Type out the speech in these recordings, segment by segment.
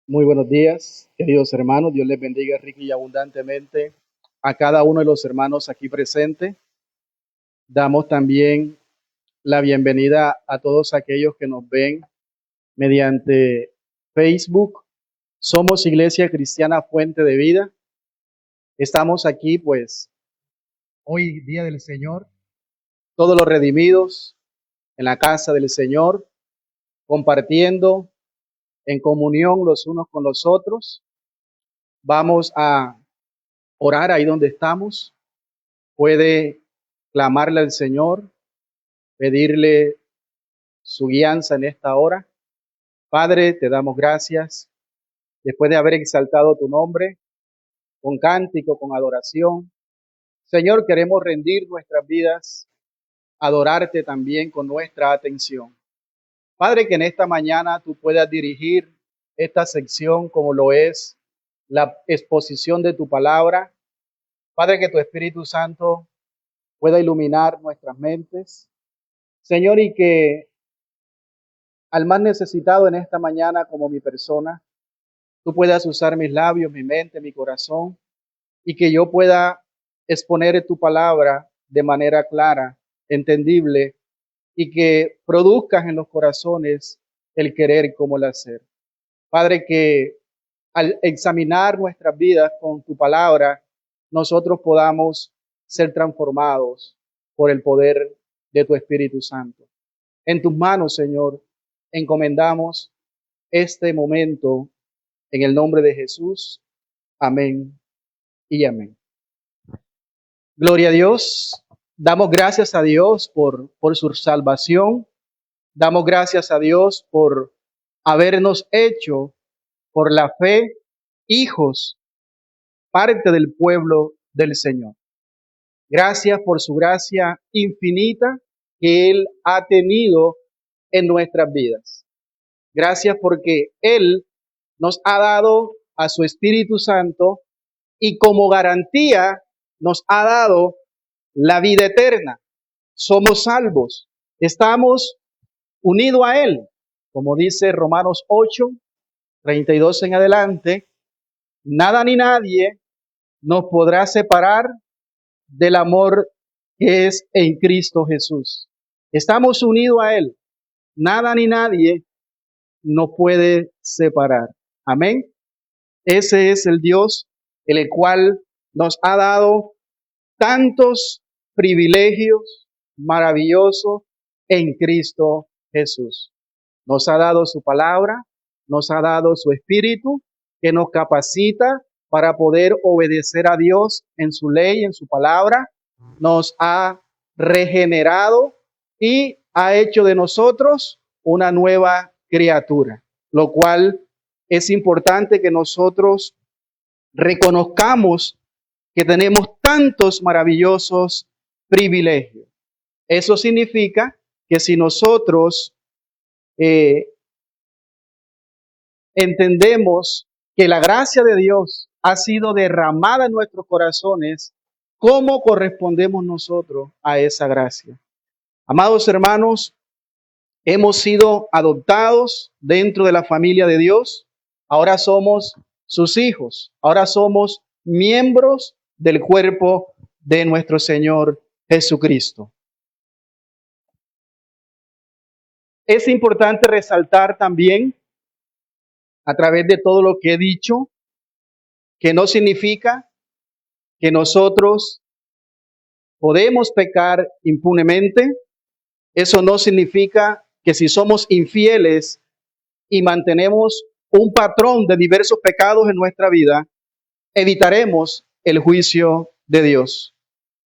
Muy buenos días, queridos hermanos. Dios les bendiga rica y abundantemente a cada uno de los hermanos aquí presentes. Damos también la bienvenida a todos aquellos que nos ven mediante Facebook. Somos Iglesia Cristiana Fuente de Vida. Estamos aquí, pues, hoy, Día del Señor, todos los redimidos en la casa del Señor, compartiendo en comunión los unos con los otros. Vamos a orar ahí donde estamos. Puede clamarle al Señor, pedirle su guianza en esta hora. Padre, te damos gracias después de haber exaltado tu nombre con cántico, con adoración. Señor, queremos rendir nuestras vidas, adorarte también con nuestra atención. Padre, que en esta mañana tú puedas dirigir esta sección como lo es la exposición de tu palabra. Padre, que tu Espíritu Santo pueda iluminar nuestras mentes. Señor, y que al más necesitado en esta mañana como mi persona, tú puedas usar mis labios, mi mente, mi corazón, y que yo pueda exponer tu palabra de manera clara, entendible, y que produzcas en los corazones el querer como el hacer. Padre, que al examinar nuestras vidas con tu palabra, nosotros podamos ser transformados por el poder de tu Espíritu Santo. En tus manos, Señor, encomendamos este momento en el nombre de Jesús. Amén y amén. Gloria a Dios. Damos gracias a Dios por su salvación. Damos gracias a Dios por habernos hecho por la fe hijos, parte del pueblo del Señor. Gracias por su gracia infinita que Él ha tenido en nuestras vidas. Gracias porque Él nos ha dado a su Espíritu Santo y como garantía nos ha dado la vida eterna. Somos salvos, estamos unidos a Él. Como dice Romanos 8:32 en adelante, nada ni nadie nos podrá separar del amor que es en Cristo Jesús. Estamos unidos a Él. Nada ni nadie nos puede separar. Amén. Ese es el Dios en el cual nos ha dado tantos privilegios maravillosos en Cristo Jesús. Nos ha dado su palabra, nos ha dado su espíritu que nos capacita para poder obedecer a Dios en su ley, en su palabra. Nos ha regenerado y ha hecho de nosotros una nueva criatura, lo cual es importante que nosotros reconozcamos que tenemos tantos maravillosos privilegios. Eso significa que si nosotros entendemos que la gracia de Dios ha sido derramada en nuestros corazones, ¿cómo correspondemos nosotros a esa gracia? Amados hermanos, hemos sido adoptados dentro de la familia de Dios. Ahora somos sus hijos. Ahora somos miembros del cuerpo de nuestro Señor Jesucristo. Es importante resaltar también, a través de todo lo que he dicho, que no significa que nosotros podemos pecar impunemente. Eso no significa que si somos infieles y mantenemos un patrón de diversos pecados en nuestra vida, evitaremos el juicio de Dios.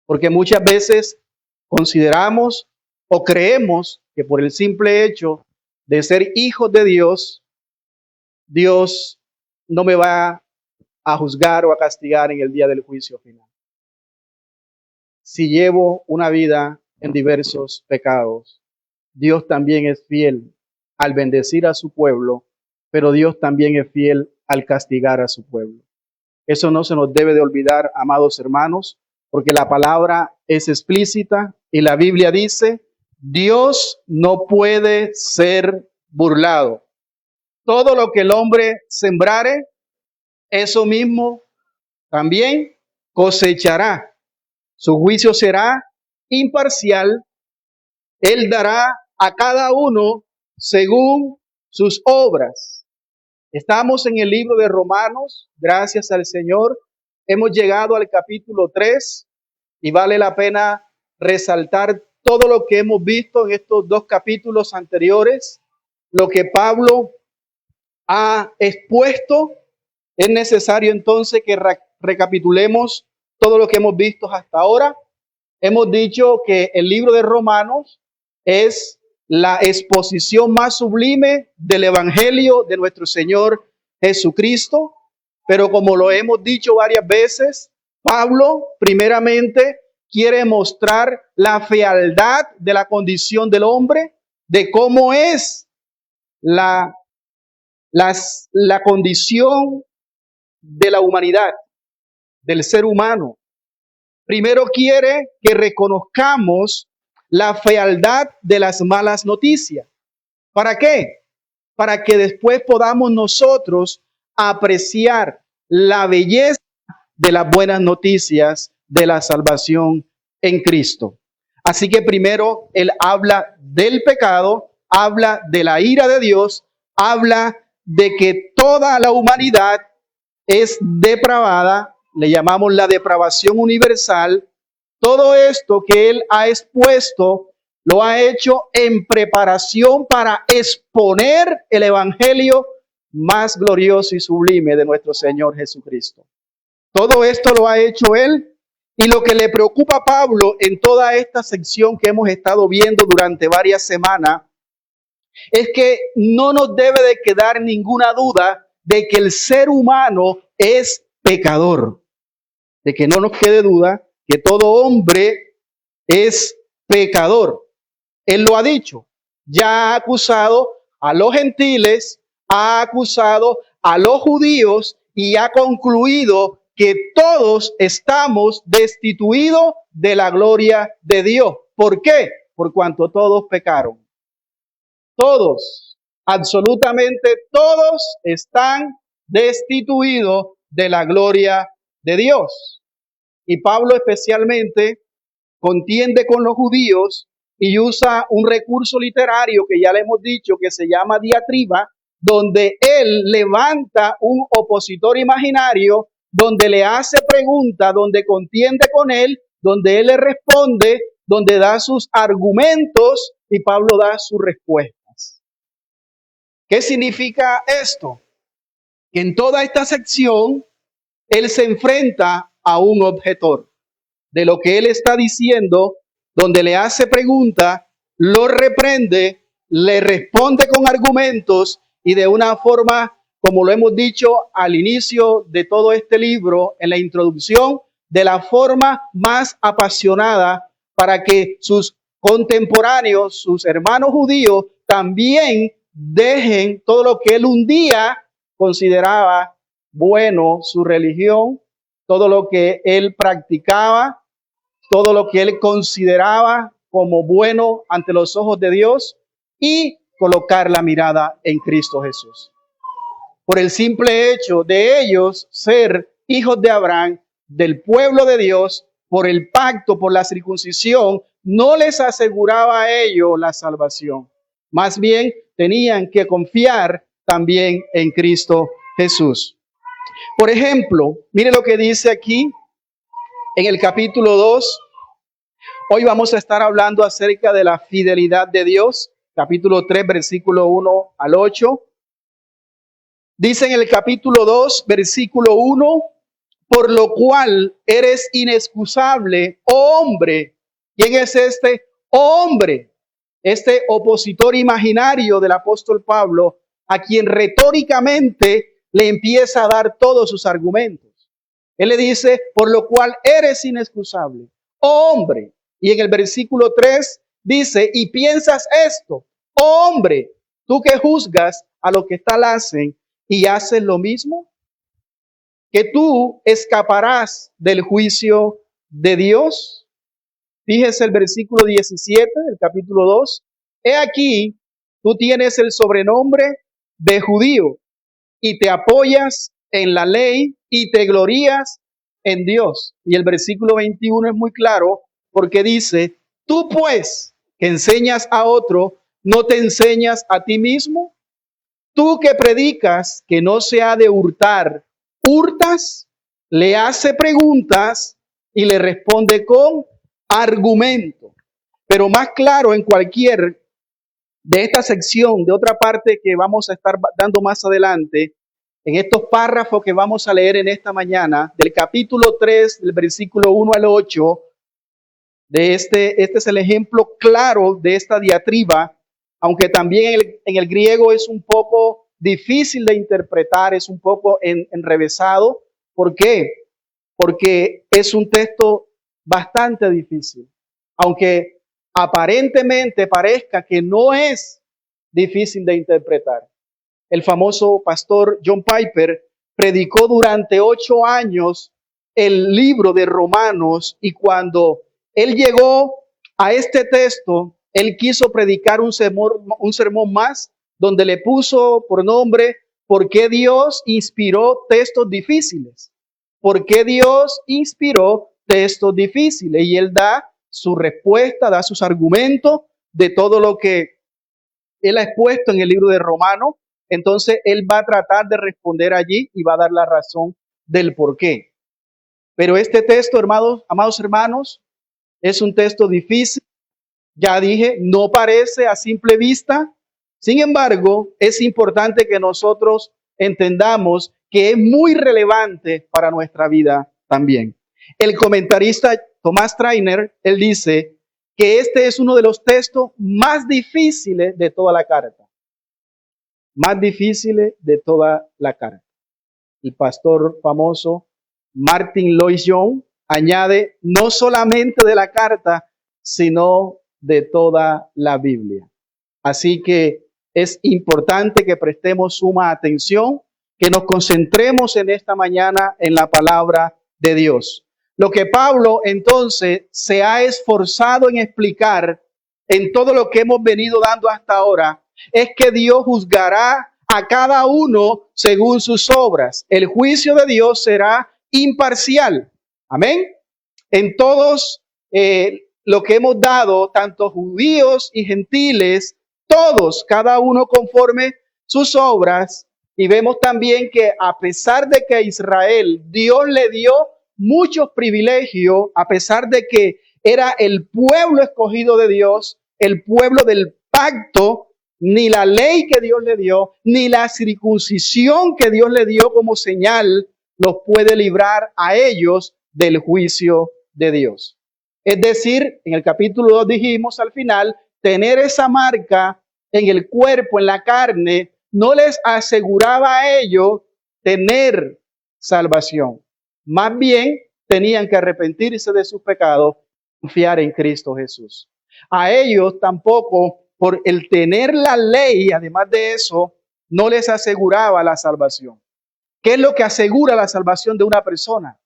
Porque muchas veces consideramos o creemos que por el simple hecho de ser hijos de Dios, Dios no me va a juzgar o a castigar en el día del juicio final. Si llevo una vida en diversos pecados, Dios también es fiel al bendecir a su pueblo, pero Dios también es fiel al castigar a su pueblo. Eso no se nos debe de olvidar, amados hermanos, porque la palabra es explícita y la Biblia dice, Dios no puede ser burlado. todo lo que el hombre sembrare, eso mismo también cosechará. Su juicio será imparcial. Él dará a cada uno según sus obras. Estamos en el libro de Romanos, gracias al Señor. Hemos llegado al capítulo 3 y vale la pena resaltar todo lo que hemos visto en estos dos capítulos anteriores, lo que Pablo ha expuesto. Es necesario entonces que recapitulemos todo lo que hemos visto hasta ahora. Hemos dicho que el libro de Romanos es la exposición más sublime del Evangelio de nuestro Señor Jesucristo, pero como lo hemos dicho varias veces, Pablo primeramente quiere mostrar la fealdad de la condición del hombre, de cómo es la condición de la humanidad, del ser humano. Primero quiere que reconozcamos la fealdad de las malas noticias. ¿Para qué? Para que después podamos nosotros apreciar la belleza de las buenas noticias de la salvación en Cristo. Así que primero él habla del pecado, habla de la ira de Dios, habla de que toda la humanidad es depravada, le llamamos la depravación universal. Todo esto que él ha expuesto lo ha hecho en preparación para exponer el evangelio más glorioso y sublime de nuestro Señor Jesucristo. Todo esto lo ha hecho él, y lo que le preocupa a Pablo en toda esta sección que hemos estado viendo durante varias semanas es que no nos debe de quedar ninguna duda de que el ser humano es pecador, de que no nos quede duda que todo hombre es pecador. Él lo ha dicho, ya ha acusado a los gentiles, ha acusado a los judíos y ha concluido que todos estamos destituidos de la gloria de Dios. ¿Por qué? Por cuanto todos pecaron. Todos, absolutamente todos están destituidos de la gloria de Dios. Y Pablo especialmente contiende con los judíos y usa un recurso literario que ya le hemos dicho que se llama diatriba, donde él levanta un opositor imaginario, donde le hace preguntas, donde contiende con él, donde él le responde, donde da sus argumentos y Pablo da sus respuestas. ¿Qué significa esto? Que en toda esta sección él se enfrenta a un objetor. De lo que él está diciendo, donde le hace pregunta, lo reprende, le responde con argumentos y de una forma, como lo hemos dicho al inicio de todo este libro, en la introducción, de la forma más apasionada para que sus contemporáneos, sus hermanos judíos, también dejen todo lo que él un día consideraba bueno, su religión, todo lo que él practicaba, todo lo que él consideraba como bueno ante los ojos de Dios y colocar la mirada en Cristo Jesús. Por el simple hecho de ellos ser hijos de Abraham, del pueblo de Dios, por el pacto, por la circuncisión, no les aseguraba a ellos la salvación. Más bien tenían que confiar también en Cristo Jesús. Por ejemplo, mire lo que dice aquí en el capítulo 2. Hoy vamos a estar hablando acerca de la fidelidad de Dios. Capítulo 3, versículo 1 al 8. Dice en el capítulo 2, versículo 1, por lo cual eres inexcusable, oh hombre. ¿Quién es este hombre? Este opositor imaginario del apóstol Pablo, a quien retóricamente le empieza a dar todos sus argumentos. Él le dice, por lo cual eres inexcusable, oh hombre. Y en el versículo 3 dice, y piensas esto, oh hombre, tú que juzgas a los que tal hacen y haces lo mismo, que tú escaparás del juicio de Dios. Fíjese el versículo 17 del capítulo 2. He aquí, tú tienes el sobrenombre de judío y te apoyas en la ley y te glorías en Dios. Y el versículo 21 es muy claro porque dice, tú pues que enseñas a otro, ¿no te enseñas a ti mismo? Tú que predicas que no se ha de hurtar, hurtas, le hace preguntas y le responde con argumento. Pero más claro en cualquier de esta sección, de otra parte que vamos a estar dando más adelante, en estos párrafos que vamos a leer en esta mañana, del capítulo 3, del versículo 1 al 8, de este es el ejemplo claro de esta diatriba, aunque también en el griego es un poco difícil de interpretar, es un poco enrevesado. ¿Por qué? Porque es un texto bastante difícil, aunque aparentemente parezca que no es difícil de interpretar. El famoso pastor John Piper predicó durante 8 años el libro de Romanos y cuando él llegó a este texto, él quiso predicar un sermón más donde le puso por nombre ¿por qué Dios inspiró textos difíciles? ¿Por qué Dios inspiró textos difíciles? Y él da su respuesta, da sus argumentos de todo lo que él ha expuesto en el libro de Romanos. Entonces él va a tratar de responder allí y va a dar la razón del por qué. Pero este texto, hermanos, amados hermanos, es un texto difícil. Ya dije, no parece a simple vista. Sin embargo, es importante que nosotros entendamos que es muy relevante para nuestra vida también. El comentarista Tomás Trainer, él dice que este es uno de los textos más difíciles de toda la carta. Más difíciles de toda la carta. El pastor famoso Martin Lloyd-Jones añade no solamente de la carta, sino de toda la Biblia. Así que es importante que prestemos suma atención, que nos concentremos en esta mañana en la palabra de Dios. Lo que Pablo entonces se ha esforzado en explicar en todo lo que hemos venido dando hasta ahora es que Dios juzgará a cada uno según sus obras. El juicio de Dios será imparcial. Amén. En todos lo que hemos dado, tanto judíos y gentiles, todos, cada uno conforme sus obras. Y vemos también que a pesar de que a Israel Dios le dio muchos privilegios, a pesar de que era el pueblo escogido de Dios, el pueblo del pacto, ni la ley que Dios le dio, ni la circuncisión que Dios le dio como señal, los puede librar a ellos del juicio de Dios. Es decir, en el capítulo 2 dijimos al final, tener esa marca en el cuerpo, en la carne, no les aseguraba a ellos tener salvación. Más bien, tenían que arrepentirse de sus pecados, confiar en Cristo Jesús. A ellos tampoco, por el tener la ley, además de eso, no les aseguraba la salvación. ¿Qué es lo que asegura la salvación de una persona?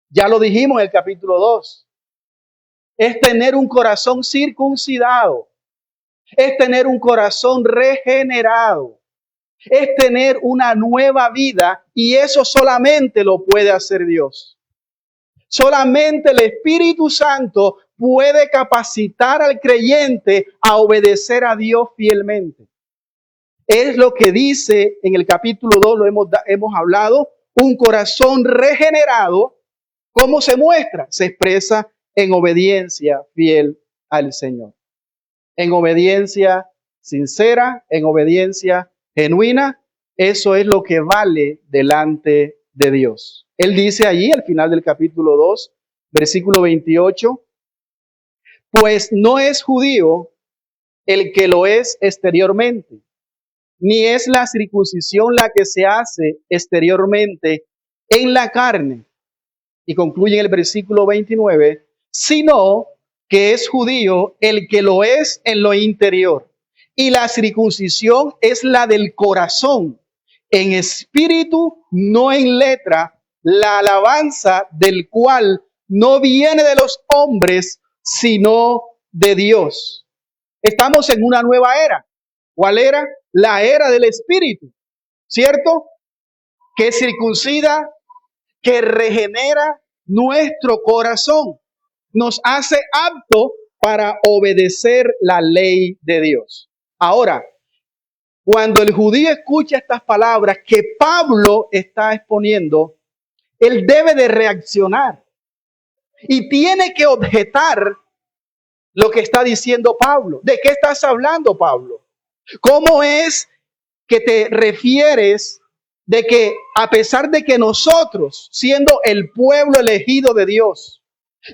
Ya lo dijimos en el capítulo 2. Es tener un corazón circuncidado. Es tener un corazón regenerado. Es tener una nueva vida y eso solamente lo puede hacer Dios. Solamente el Espíritu Santo puede capacitar al creyente a obedecer a Dios fielmente. Es lo que dice en el capítulo 2, lo hemos hablado, un corazón regenerado. ¿Cómo se muestra? Se expresa en obediencia fiel al Señor. En obediencia sincera, en obediencia genuina. Eso es lo que vale delante de Dios. Él dice allí al final del capítulo 2, versículo 28, pues no es judío el que lo es exteriormente, ni es la circuncisión la que se hace exteriormente en la carne. Y concluye en el versículo 29, sino que es judío el que lo es en lo interior. Y la circuncisión es la del corazón, en espíritu, no en letra, la alabanza del cual no viene de los hombres, sino de Dios. Estamos en una nueva era. ¿Cuál era? La era del Espíritu, ¿cierto? Que circuncida, que regenera nuestro corazón, nos hace apto para obedecer la ley de Dios. Ahora, cuando el judío escucha estas palabras que Pablo está exponiendo, él debe de reaccionar y tiene que objetar lo que está diciendo Pablo. ¿De qué estás hablando, Pablo? ¿Cómo es que te refieres de que a pesar de que nosotros, siendo el pueblo elegido de Dios,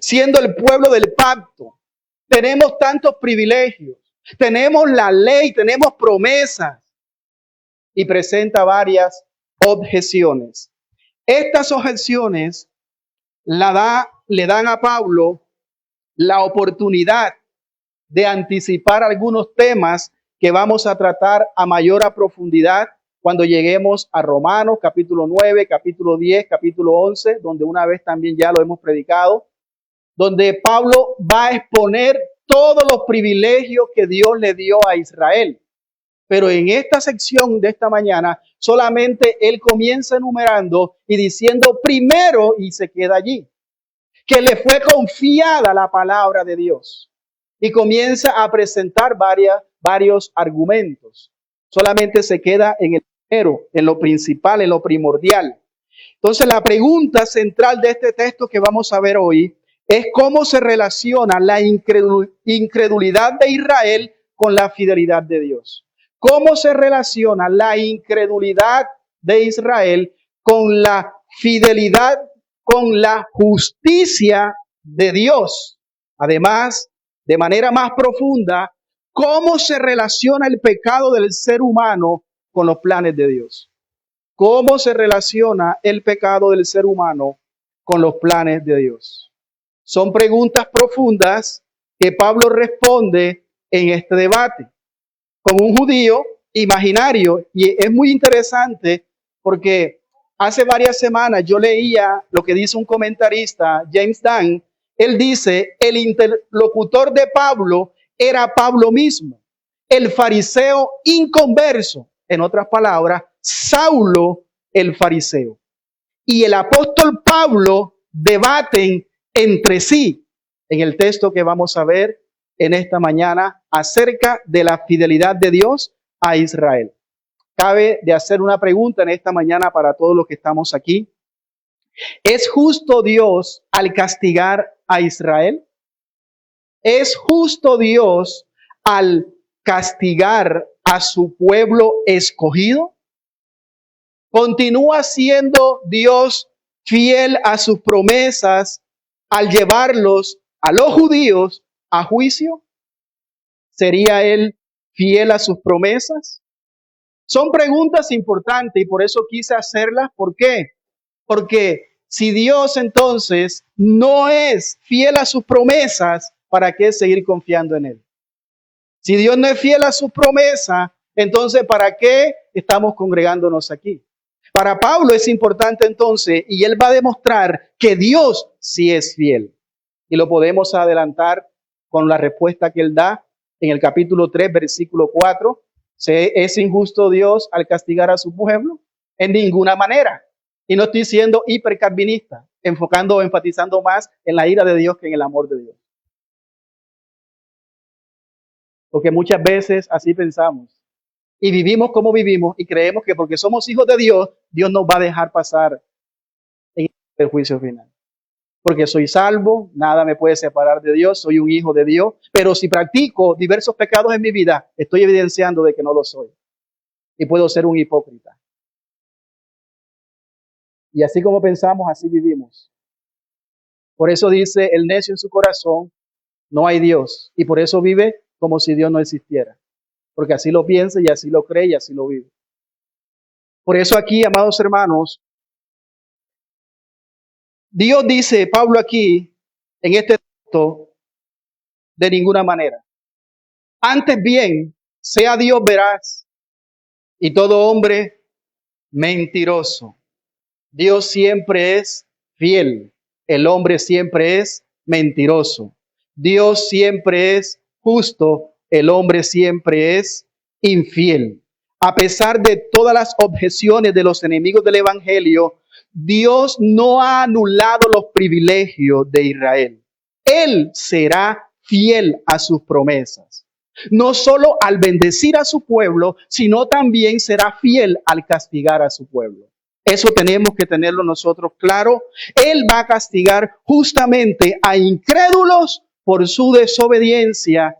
siendo el pueblo del pacto, tenemos tantos privilegios, tenemos la ley, tenemos promesas? Y presenta varias objeciones. Estas objeciones le dan a Pablo la oportunidad de anticipar algunos temas que vamos a tratar a mayor profundidad cuando lleguemos a Romanos capítulo 9, capítulo 10, capítulo 11, donde una vez también ya lo hemos predicado, donde Pablo va a exponer todos los privilegios que Dios le dio a Israel. Pero en esta sección de esta mañana, solamente él comienza enumerando y diciendo primero, y se queda allí, que le fue confiada la palabra de Dios. Y comienza a presentar varios argumentos. Solamente se queda en el primero, en lo principal, en lo primordial. Entonces, la pregunta central de este texto que vamos a ver hoy es cómo se relaciona la incredulidad de Israel con la fidelidad de Dios. ¿Cómo se relaciona la incredulidad de Israel con la fidelidad, con la justicia de Dios? Además, de manera más profunda, ¿cómo se relaciona el pecado del ser humano con los planes de Dios? ¿Cómo se relaciona el pecado del ser humano con los planes de Dios? Son preguntas profundas que Pablo responde en este debate con un judío imaginario. Y es muy interesante porque hace varias semanas yo leía lo que dice un comentarista, James Dunn. Él dice, el interlocutor de Pablo era Pablo mismo, el fariseo inconverso, en otras palabras, Saulo el fariseo. Y el apóstol Pablo debaten entre sí en el texto que vamos a ver en esta mañana acerca de la fidelidad de Dios a Israel. Cabe de hacer una pregunta en esta mañana para todos los que estamos aquí. ¿Es justo Dios al castigar a Israel? ¿Es justo Dios al castigar a su pueblo escogido? ¿Continúa siendo Dios fiel a sus promesas al llevarlos a los judíos a juicio? ¿Sería Él fiel a sus promesas? Son preguntas importantes y por eso quise hacerlas. ¿Por qué? Porque si Dios entonces no es fiel a sus promesas, ¿para qué seguir confiando en Él? Si Dios no es fiel a sus promesas, entonces ¿para qué estamos congregándonos aquí? Para Pablo es importante entonces, y él va a demostrar que Dios sí es fiel. Y lo podemos adelantar con la respuesta que él da en el capítulo 3, versículo 4. ¿Es injusto Dios al castigar a su pueblo? En ninguna manera. Y no estoy siendo hipercalvinista, enfatizando más en la ira de Dios que en el amor de Dios. Porque muchas veces así pensamos. Y vivimos como vivimos y creemos que porque somos hijos de Dios, Dios nos va a dejar pasar en el juicio final. Porque soy salvo, nada me puede separar de Dios, soy un hijo de Dios, pero si practico diversos pecados en mi vida, estoy evidenciando de que no lo soy. Y puedo ser un hipócrita. Y así como pensamos, así vivimos. Por eso dice el necio en su corazón, no hay Dios. Y por eso vive como si Dios no existiera. Porque así lo piensa y así lo cree y así lo vive. Por eso aquí, amados hermanos, Dios dice, Pablo aquí, en este texto, de ninguna manera. Antes bien, sea Dios veraz y todo hombre mentiroso. Dios siempre es fiel. El hombre siempre es mentiroso. Dios siempre es justo. El hombre siempre es infiel. A pesar de todas las objeciones de los enemigos del evangelio, Dios no ha anulado los privilegios de Israel. Él será fiel a sus promesas. No solo al bendecir a su pueblo, sino también será fiel al castigar a su pueblo. Eso tenemos que tenerlo nosotros claro. Él va a castigar justamente a incrédulos por su desobediencia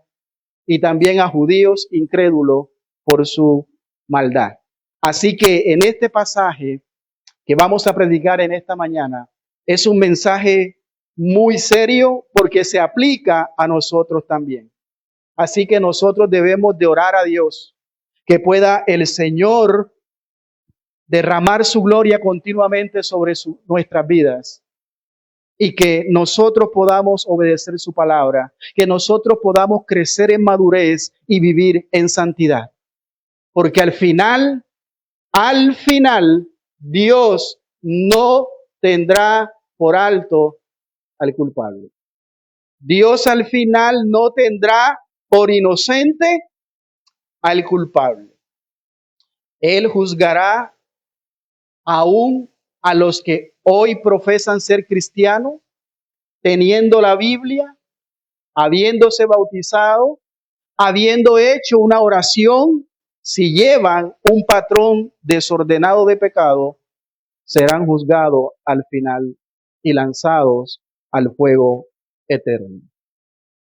y también a judíos incrédulos por su maldad. Así que en este pasaje que vamos a predicar en esta mañana es un mensaje muy serio porque se aplica a nosotros también. Así que nosotros debemos de orar a Dios que pueda el Señor derramar su gloria continuamente sobre nuestras vidas y que nosotros podamos obedecer su palabra, que nosotros podamos crecer en madurez y vivir en santidad. Porque al final, Dios no tendrá por alto al culpable. Dios al final no tendrá por inocente al culpable. Él juzgará aún a los que hoy profesan ser cristianos, teniendo la Biblia, habiéndose bautizado, habiendo hecho una oración. Si llevan un patrón desordenado de pecado, serán juzgados al final y lanzados al fuego eterno.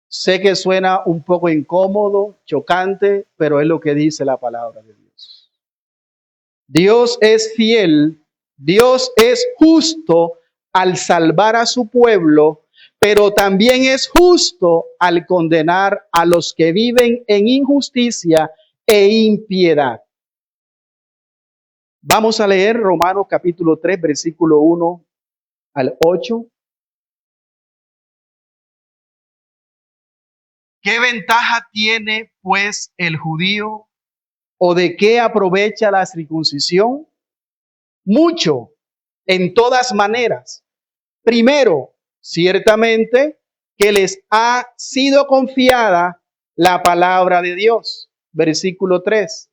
Sé que suena un poco incómodo, chocante, pero es lo que dice la palabra de Dios. Dios es fiel, Dios es justo al salvar a su pueblo, pero también es justo al condenar a los que viven en injusticia e impiedad. Vamos a leer Romanos capítulo 3, versículo 1 al 8. ¿Qué ventaja tiene, pues, el judío? ¿O de qué aprovecha la circuncisión? Mucho, en todas maneras. Primero, ciertamente, que les ha sido confiada la palabra de Dios. Versículo 3.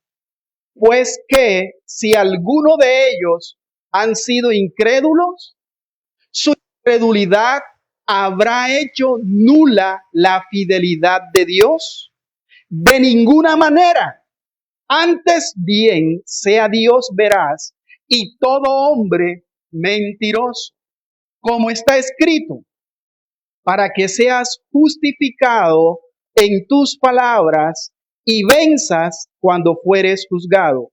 Pues que si alguno de ellos han sido incrédulos, su incredulidad habrá hecho nula la fidelidad de Dios. De ninguna manera. Antes bien sea Dios veraz y todo hombre mentiroso, como está escrito, para que seas justificado en tus palabras y venzas cuando fueres juzgado.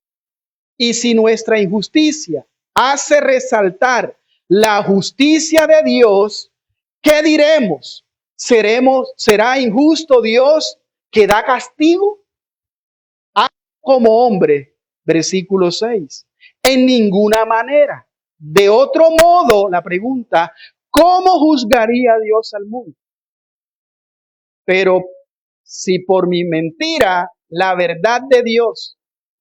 Y si nuestra injusticia hace resaltar la justicia de Dios, ¿qué diremos? ¿Será injusto Dios que da castigo? Como hombre, versículo 6. En ninguna manera. De otro modo, la pregunta, ¿cómo juzgaría Dios al mundo? Pero si por mi mentira la verdad de Dios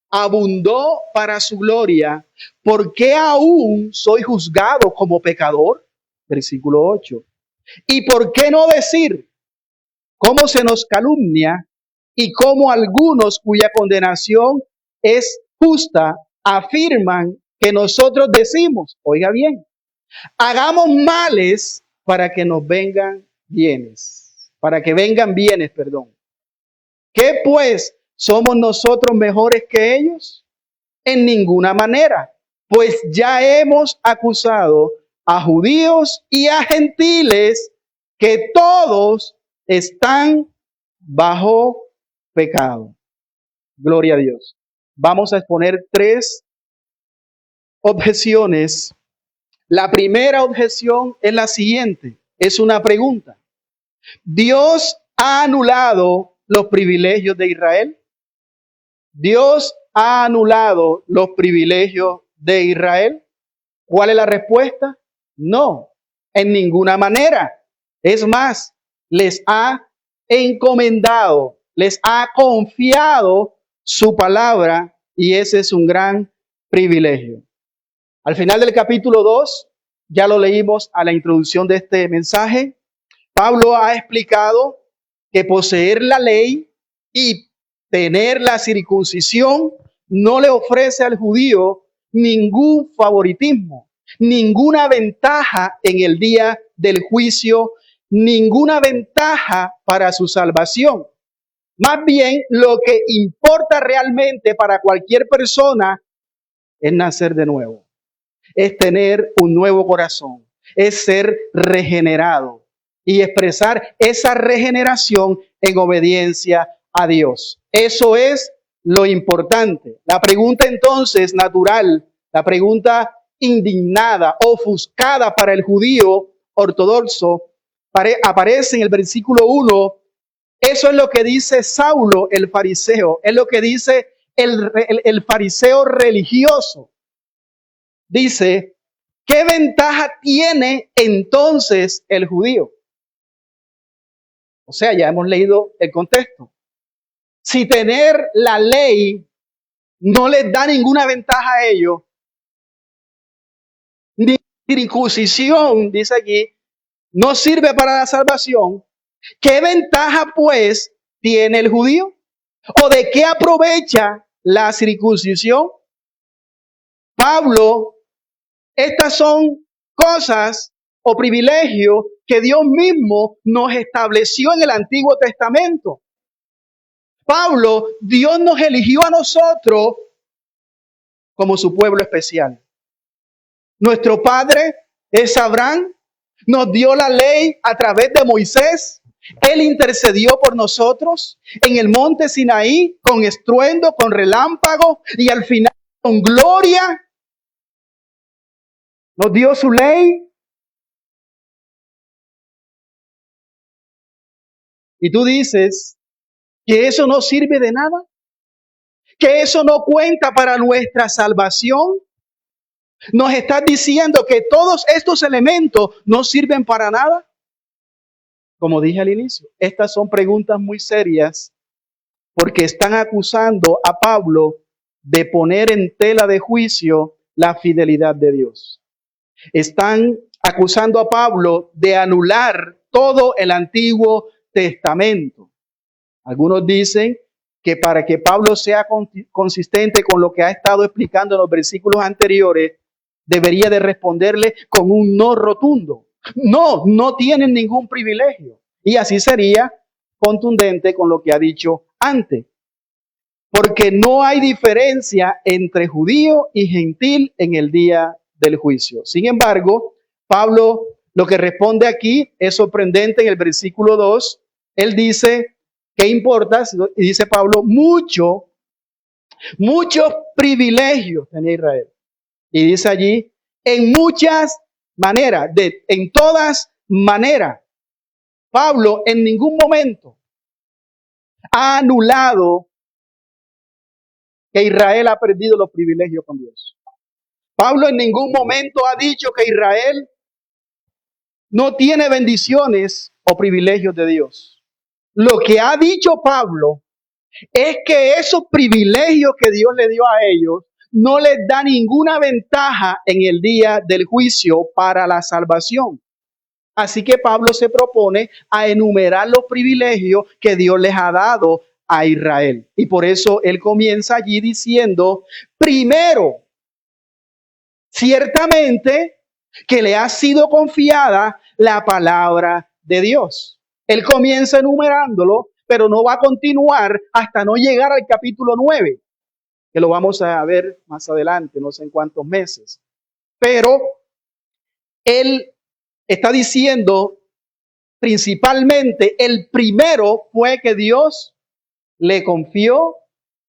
abundó para su gloria, ¿por qué aún soy juzgado como pecador? Versículo 8. ¿Y por qué no decir cómo se nos calumnia y cómo algunos cuya condenación es justa afirman que nosotros decimos, oiga bien, hagamos males para que nos vengan bienes, para que vengan bienes, perdón. ¿Qué pues? ¿Somos nosotros mejores que ellos? En ninguna manera, pues ya hemos acusado a judíos y a gentiles que todos están bajo pecado. Gloria a Dios. Vamos a exponer 3 objeciones. La primera objeción es la siguiente, es una pregunta. ¿Dios ha anulado los privilegios de Israel? ¿Dios ha anulado los privilegios de Israel? ¿Cuál es la respuesta? No, en ninguna manera. Es más, les ha encomendado, les ha confiado su palabra y ese es un gran privilegio. Al final del capítulo 2, ya lo leímos a la introducción de este mensaje, Pablo ha explicado que poseer la ley y tener la circuncisión no le ofrece al judío ningún favoritismo, ninguna ventaja en el día del juicio, ninguna ventaja para su salvación. Más bien, lo que importa realmente para cualquier persona es nacer de nuevo, es tener un nuevo corazón, es ser regenerado y expresar esa regeneración en obediencia a Dios. Eso es lo importante. La pregunta entonces natural, la pregunta indignada, ofuscada para el judío ortodoxo, aparece en el versículo 1. Eso es lo que dice Saulo, el fariseo, es lo que dice el fariseo religioso. Dice, ¿qué ventaja tiene entonces el judío? O sea, ya hemos leído el contexto. Si tener la ley no les da ninguna ventaja a ellos, ni circuncisión, dice aquí, no sirve para la salvación, ¿qué ventaja pues tiene el judío? ¿O de qué aprovecha la circuncisión? Pablo, estas son cosas o privilegios que Dios mismo nos estableció en el Antiguo Testamento. Pablo, Dios nos eligió a nosotros como su pueblo especial. Nuestro padre es Abraham, nos dio la ley a través de Moisés. Él intercedió por nosotros en el monte Sinaí con estruendo, con relámpago y al final con gloria. Nos dio su ley. Y tú dices que eso no sirve de nada, que eso no cuenta para nuestra salvación. Nos estás diciendo que todos estos elementos no sirven para nada. Como dije al inicio, estas son preguntas muy serias porque están acusando a Pablo de poner en tela de juicio la fidelidad de Dios. Están acusando a Pablo de anular todo el Antiguo Testamento. Algunos dicen que para que Pablo sea consistente con lo que ha estado explicando en los versículos anteriores, debería de responderle con un no rotundo. No, no tienen ningún privilegio. Y así sería contundente con lo que ha dicho antes. Porque no hay diferencia entre judío y gentil en el día del juicio. Sin embargo, Pablo lo que responde aquí es sorprendente en el versículo 2. Él dice, ¿qué importa? Y dice Pablo, muchos privilegios tenía Israel. Y dice allí, en muchas maneras, en todas maneras. Pablo en ningún momento ha anulado que Israel ha perdido los privilegios con Dios. Pablo en ningún momento ha dicho que Israel no tiene bendiciones o privilegios de Dios. Lo que ha dicho Pablo es que esos privilegios que Dios le dio a ellos no les da ninguna ventaja en el día del juicio para la salvación. Así que Pablo se propone a enumerar los privilegios que Dios les ha dado a Israel. Y por eso él comienza allí diciendo, primero, ciertamente que le ha sido confiada la palabra de Dios. Él comienza enumerándolo, pero no va a continuar hasta no llegar al capítulo 9, que lo vamos a ver más adelante, no sé en cuántos meses. Pero él está diciendo principalmente, el primero fue que Dios le confió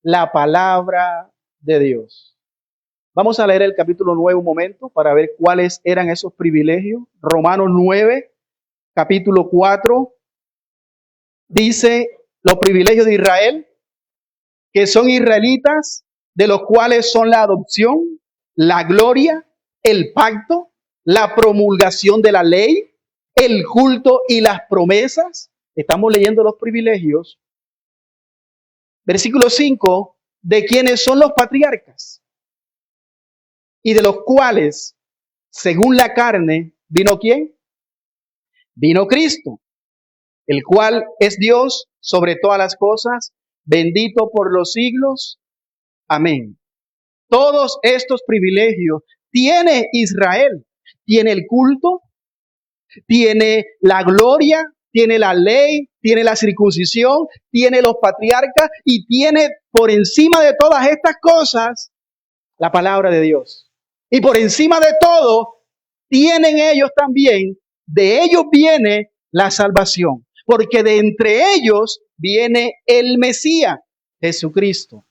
la palabra de Dios. Vamos a leer el capítulo 9 un momento para ver cuáles eran esos privilegios. Romanos 9, capítulo 4, dice los privilegios de Israel, que son israelitas, de los cuales son la adopción, la gloria, el pacto, la promulgación de la ley, el culto y las promesas. Estamos leyendo los privilegios. Versículo 5, de quienes son los patriarcas y de los cuales, según la carne, ¿vino quién? Vino Cristo, el cual es Dios sobre todas las cosas, bendito por los siglos. Amén. Todos estos privilegios tiene Israel. Tiene el culto, tiene la gloria, tiene la ley, tiene la circuncisión, tiene los patriarcas y tiene por encima de todas estas cosas la palabra de Dios. Y por encima de todo, tienen ellos también, de ellos viene la salvación, porque de entre ellos viene el Mesías, Jesucristo.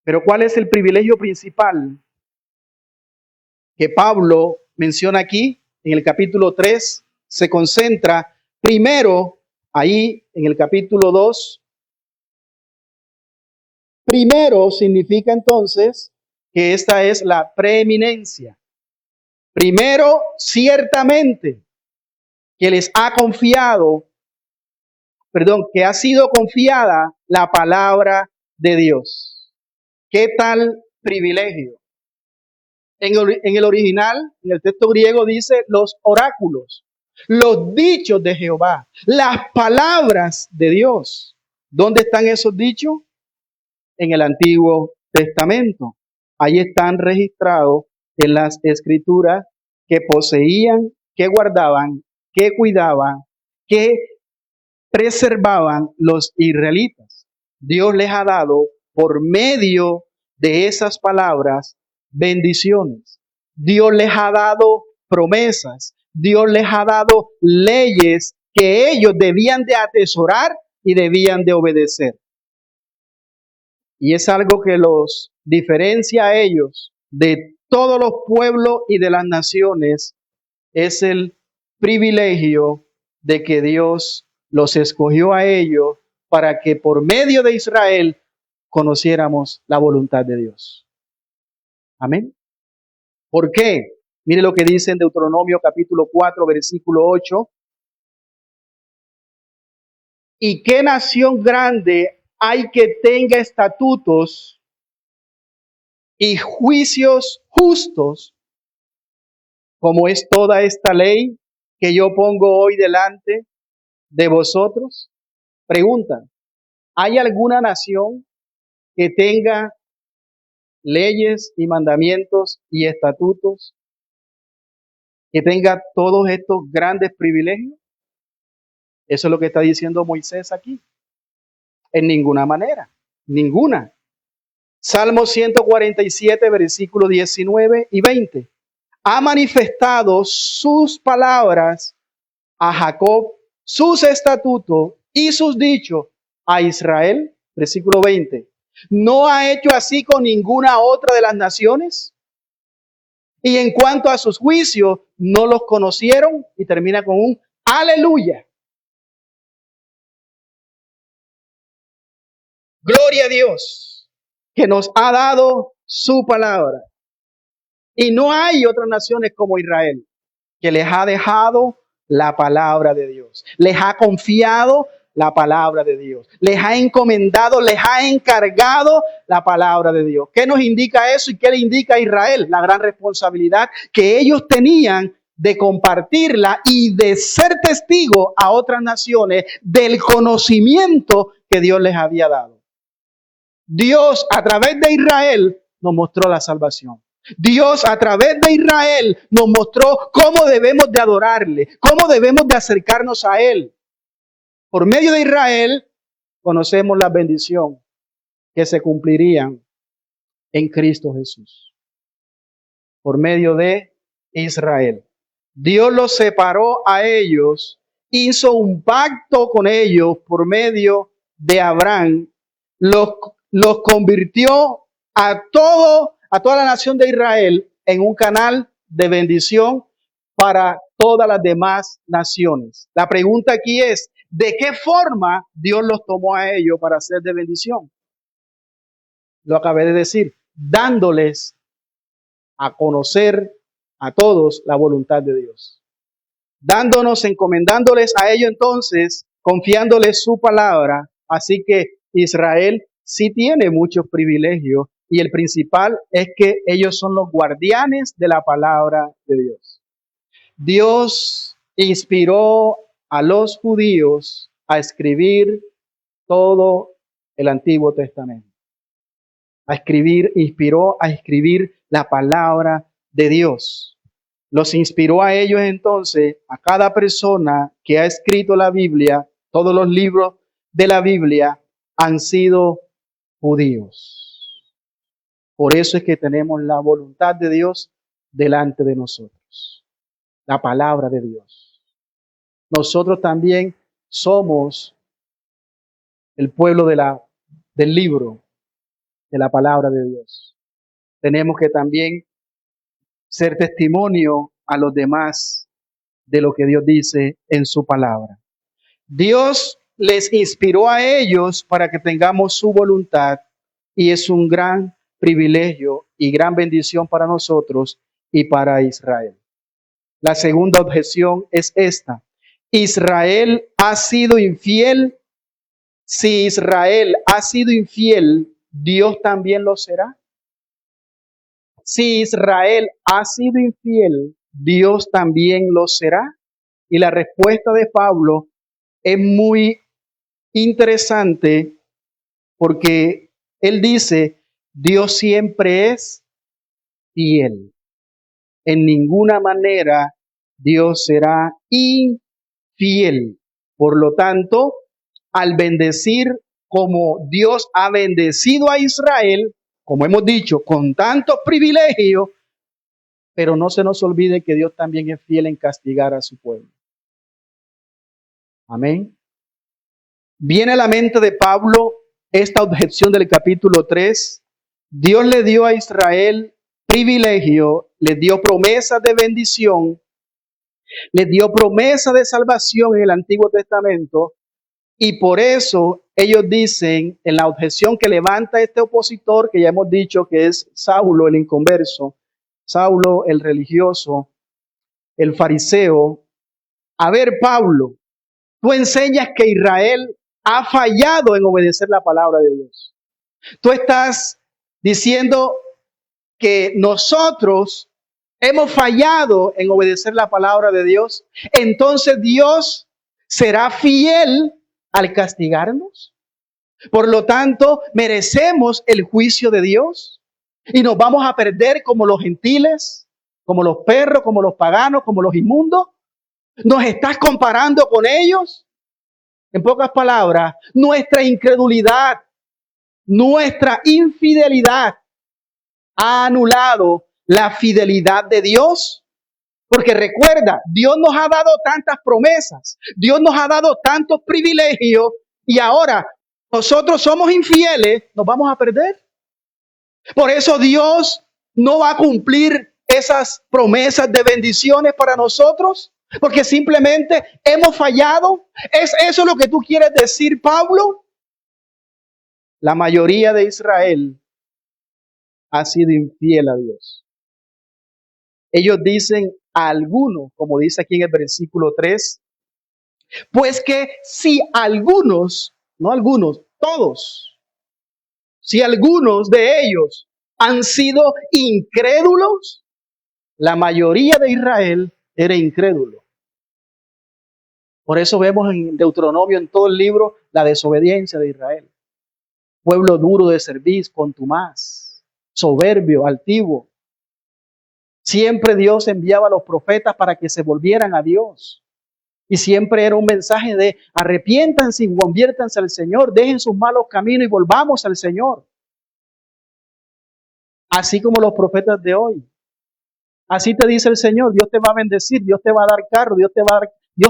Pero ¿cuál es el privilegio principal que Pablo menciona aquí? En el capítulo 3 se concentra primero, ahí en el capítulo 2. Primero significa entonces que esta es la preeminencia. Primero, ciertamente, que les ha confiado, que ha sido confiada la palabra de Dios. ¿Qué tal privilegio? En el original, en el texto griego dice los oráculos, los dichos de Jehová, las palabras de Dios. ¿Dónde están esos dichos? En el Antiguo Testamento. Ahí están registrados en las escrituras que poseían, que guardaban, que cuidaban, que preservaban los israelitas. Dios les ha dado por medio de esas palabras bendiciones. Dios les ha dado promesas. Dios les ha dado leyes que ellos debían de atesorar y debían de obedecer. Y es algo que los diferencia a ellos de todos los pueblos y de las naciones, es el privilegio de que Dios los escogió a ellos para que por medio de Israel conociéramos la voluntad de Dios. Amén. ¿Por qué? Mire lo que dice en Deuteronomio capítulo 4, versículo 8. ¿Y qué nación grande hay que tenga estatutos y juicios justos, como es toda esta ley que yo pongo hoy delante de vosotros? Pregunta, ¿hay alguna nación que tenga leyes y mandamientos y estatutos, que tenga todos estos grandes privilegios? Eso es lo que está diciendo Moisés aquí. En ninguna manera, ninguna. Salmo 147, versículos 19 y 20. Ha manifestado sus palabras a Jacob, sus estatutos y sus dichos a Israel. Versículo 20. ¿No ha hecho así con ninguna otra de las naciones? Y en cuanto a sus juicios, no los conocieron. Y termina con un aleluya. Gloria a Dios, que nos ha dado su palabra. Y no hay otras naciones como Israel, que les ha dejado la palabra de Dios. Les ha confiado la palabra de Dios. Les ha encomendado, les ha encargado la palabra de Dios. ¿Qué nos indica eso y qué le indica a Israel? La gran responsabilidad que ellos tenían de compartirla y de ser testigos a otras naciones del conocimiento que Dios les había dado. Dios, a través de Israel, nos mostró la salvación. Dios, a través de Israel, nos mostró cómo debemos de adorarle, cómo debemos de acercarnos a Él. Por medio de Israel, conocemos la bendición que se cumplirían en Cristo Jesús. Por medio de Israel. Dios los separó a ellos, hizo un pacto con ellos por medio de Abraham, los convirtió a toda la nación de Israel en un canal de bendición para todas las demás naciones. La pregunta aquí es, ¿de qué forma Dios los tomó a ellos para ser de bendición? Lo acabé de decir, dándoles a conocer a todos la voluntad de Dios. Dándonos, encomendándoles a ellos entonces, confiándoles su palabra. Así que Israel sí tiene muchos privilegios y el principal es que ellos son los guardianes de la palabra de Dios. Dios inspiró a los judíos a escribir todo el Antiguo Testamento. Inspiró a escribir la palabra de Dios. Los inspiró a ellos entonces, a cada persona que ha escrito la Biblia, todos los libros de la Biblia han sido judíos. Por eso es que tenemos la voluntad de Dios delante de nosotros, la palabra de Dios. Nosotros también somos el pueblo del libro, de la palabra de Dios. Tenemos que también ser testimonio a los demás de lo que Dios dice en su palabra. Dios les inspiró a ellos para que tengamos su voluntad y es un gran privilegio y gran bendición para nosotros y para Israel. La segunda objeción es esta: Israel ha sido infiel. Si Israel ha sido infiel, Dios también lo será. Si Israel ha sido infiel, Dios también lo será. Y la respuesta de Pablo es muy interesante porque él dice, Dios siempre es fiel. En ninguna manera Dios será infiel. Por lo tanto, al bendecir como Dios ha bendecido a Israel, como hemos dicho, con tantos privilegios, pero no se nos olvide que Dios también es fiel en castigar a su pueblo. Amén. Viene a la mente de Pablo esta objeción del capítulo 3. Dios le dio a Israel privilegio, le dio promesas de bendición, le dio promesa de salvación en el Antiguo Testamento, y por eso ellos dicen en la objeción que levanta este opositor, que ya hemos dicho que es Saulo el inconverso, Saulo el religioso, el fariseo. A ver, Pablo, tú enseñas que Israel ha fallado en obedecer la palabra de Dios. Tú estás diciendo que nosotros hemos fallado en obedecer la palabra de Dios. Entonces Dios será fiel al castigarnos. Por lo tanto, merecemos el juicio de Dios y nos vamos a perder como los gentiles, como los perros, como los paganos, como los inmundos. ¿Nos estás comparando con ellos? En pocas palabras, nuestra incredulidad, nuestra infidelidad ha anulado la fidelidad de Dios. Porque recuerda, Dios nos ha dado tantas promesas, Dios nos ha dado tantos privilegios y ahora nosotros somos infieles, nos vamos a perder. Por eso Dios no va a cumplir esas promesas de bendiciones para nosotros, porque simplemente hemos fallado. ¿Es eso lo que tú quieres decir, Pablo? La mayoría de Israel ha sido infiel a Dios. Ellos dicen a algunos, como dice aquí en el versículo 3, pues que si algunos, no algunos, todos, si algunos de ellos han sido incrédulos, la mayoría de Israel era incrédulo. Por eso vemos en Deuteronomio, en todo el libro, la desobediencia de Israel. Pueblo duro de servir, contumaz, soberbio, altivo. Siempre Dios enviaba a los profetas para que se volvieran a Dios. Y siempre era un mensaje de arrepiéntanse y conviértanse al Señor, dejen sus malos caminos y volvamos al Señor. Así como los profetas de hoy. Así te dice el Señor, Dios te va a bendecir, Dios te va a dar carro, Dios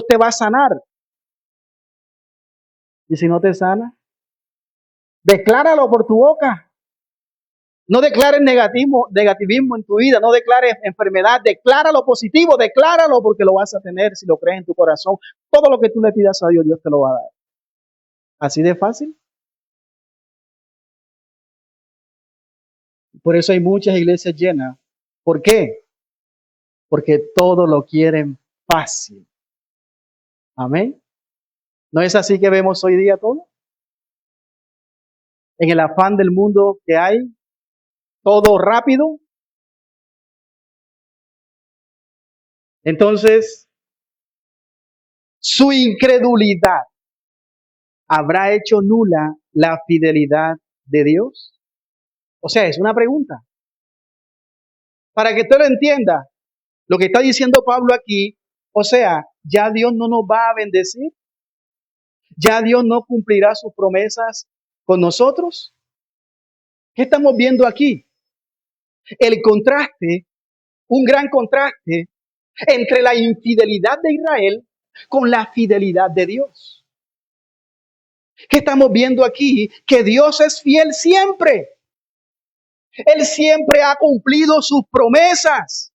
te va a sanar. Y si no te sana, decláralo por tu boca. No declares negativismo en tu vida, no declares enfermedad, decláralo positivo, decláralo porque lo vas a tener si lo crees en tu corazón. Todo lo que tú le pidas a Dios, Dios te lo va a dar. Así de fácil. Por eso hay muchas iglesias llenas. ¿Por qué? Porque todo lo quieren fácil. Amén. ¿No es así que vemos hoy día todo? En el afán del mundo que hay, todo rápido. Entonces, su incredulidad ¿habrá hecho nula la fidelidad de Dios? O sea, es una pregunta. Para que usted lo entienda, lo que está diciendo Pablo aquí, o sea, ya Dios no nos va a bendecir, ya Dios no cumplirá sus promesas con nosotros. ¿Qué estamos viendo aquí? El contraste, un gran contraste entre la infidelidad de Israel con la fidelidad de Dios. ¿Qué estamos viendo aquí? Que Dios es fiel siempre. Él siempre ha cumplido sus promesas.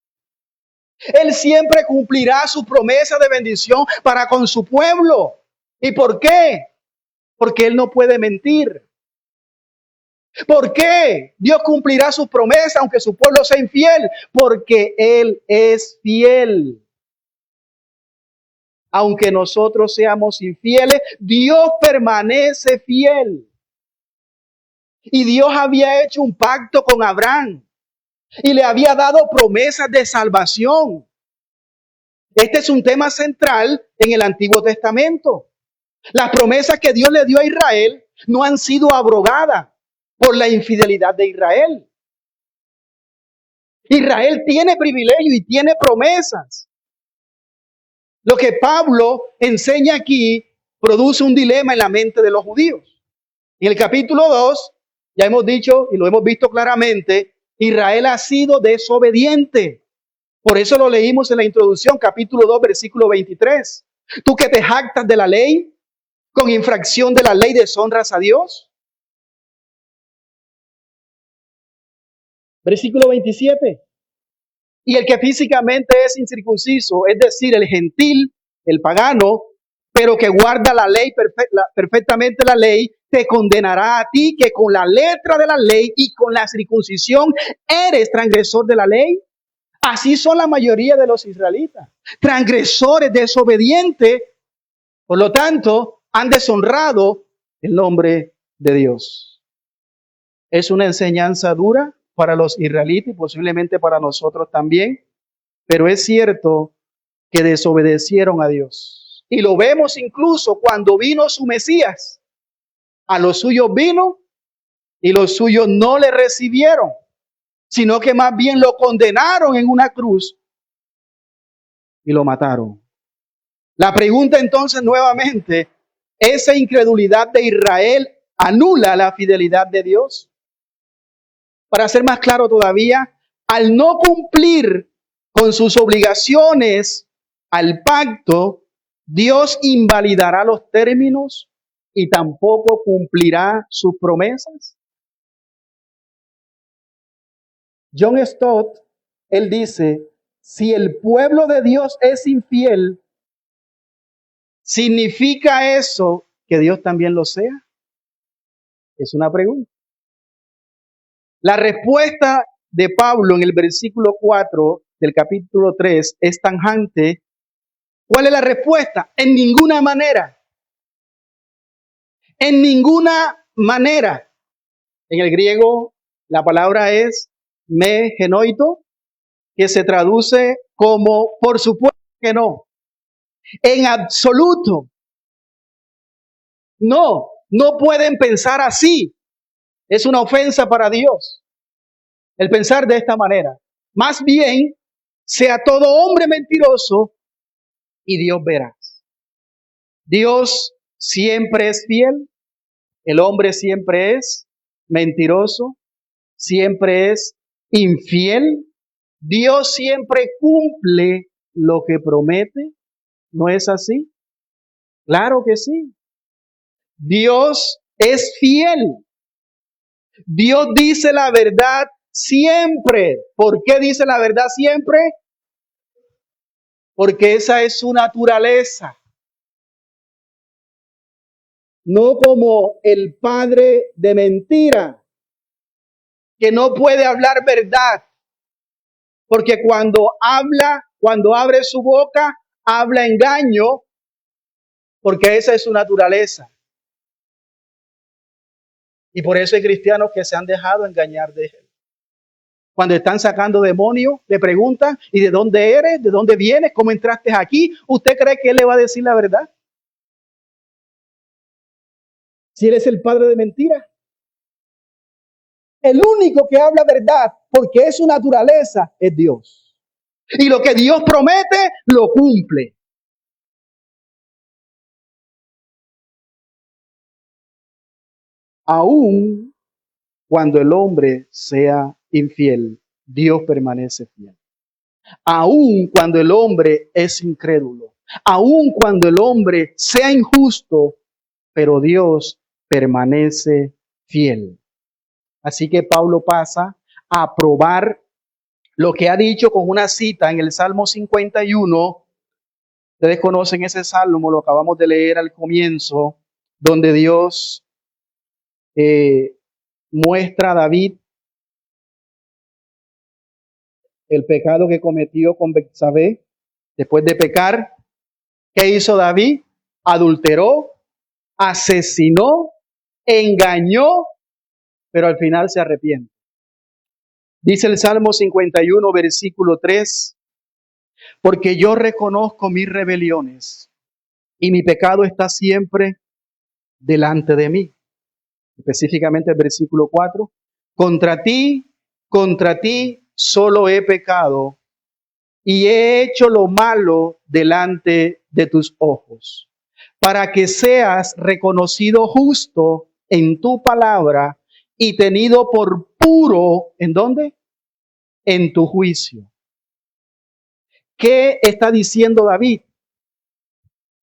Él siempre cumplirá su promesa de bendición para con su pueblo. ¿Y por qué? Porque Él no puede mentir. ¿Por qué? Dios cumplirá sus promesas aunque su pueblo sea infiel. Porque Él es fiel. Aunque nosotros seamos infieles, Dios permanece fiel. Y Dios había hecho un pacto con Abraham y le había dado promesas de salvación. Este es un tema central en el Antiguo Testamento. Las promesas que Dios le dio a Israel no han sido abrogadas por la infidelidad de Israel. Israel tiene privilegio y tiene promesas. Lo que Pablo enseña aquí produce un dilema en la mente de los judíos. En el capítulo 2, ya hemos dicho y lo hemos visto claramente, Israel ha sido desobediente. Por eso lo leímos en la introducción, capítulo 2, versículo 23. Tú que te jactas de la ley, con infracción de la ley deshonras a Dios. Versículo 27. Y el que físicamente es incircunciso, es decir, el gentil, el pagano, pero que guarda la ley perfectamente la ley, te condenará a ti que con la letra de la ley y con la circuncisión eres transgresor de la ley. Así son la mayoría de los israelitas, transgresores, desobedientes, por lo tanto, han deshonrado el nombre de Dios. Es una enseñanza dura para los israelitas y posiblemente para nosotros también, pero es cierto que desobedecieron a Dios. Y lo vemos incluso cuando vino su Mesías. A los suyos vino y los suyos no le recibieron, sino que más bien lo condenaron en una cruz y lo mataron. La pregunta entonces nuevamente, ¿esa incredulidad de Israel anula la fidelidad de Dios? Para ser más claro todavía, al no cumplir con sus obligaciones al pacto, Dios invalidará los términos y tampoco cumplirá sus promesas. John Stott, él dice, si el pueblo de Dios es infiel, ¿significa eso que Dios también lo sea? Es una pregunta. La respuesta de Pablo en el versículo 4 del capítulo 3 es tajante. ¿Cuál es la respuesta? En ninguna manera. En ninguna manera. En el griego la palabra es me genoito, que se traduce como por supuesto que no. En absoluto. No, no pueden pensar así. Es una ofensa para Dios el pensar de esta manera. Más bien, sea todo hombre mentiroso y Dios verás. Dios siempre es fiel, el hombre siempre es mentiroso, siempre es infiel. Dios siempre cumple lo que promete. ¿No es así? Claro que sí. Dios es fiel. Dios dice la verdad siempre. ¿Por qué dice la verdad siempre? Porque esa es su naturaleza. No como el padre de mentira, que no puede hablar verdad. Porque cuando habla, cuando abre su boca, habla engaño, porque esa es su naturaleza. Y por eso hay cristianos que se han dejado engañar de él. Cuando están sacando demonios, le preguntan, ¿y de dónde eres? ¿De dónde vienes? ¿Cómo entraste aquí? ¿Usted cree que él le va a decir la verdad? Si Él es el padre de mentira. El único que habla verdad, porque es su naturaleza, es Dios. Y lo que Dios promete, lo cumple. Aún cuando el hombre sea infiel, Dios permanece fiel. Aún cuando el hombre es incrédulo, aún cuando el hombre sea injusto, pero Dios permanece fiel. Así que Pablo pasa a probar lo que ha dicho con una cita en el Salmo 51. Ustedes conocen ese salmo, lo acabamos de leer al comienzo, donde Dios muestra a David el pecado que cometió con Betsabé. Después de pecar, ¿qué hizo David? Adulteró, asesinó, engañó, pero al final se arrepiente. Dice el Salmo 51, versículo 3, porque yo reconozco mis rebeliones y mi pecado está siempre delante de mí. Específicamente el versículo 4, contra ti solo he pecado y he hecho lo malo delante de tus ojos, para que seas reconocido justo en tu palabra y tenido por puro, ¿en dónde? En tu juicio. ¿Qué está diciendo David?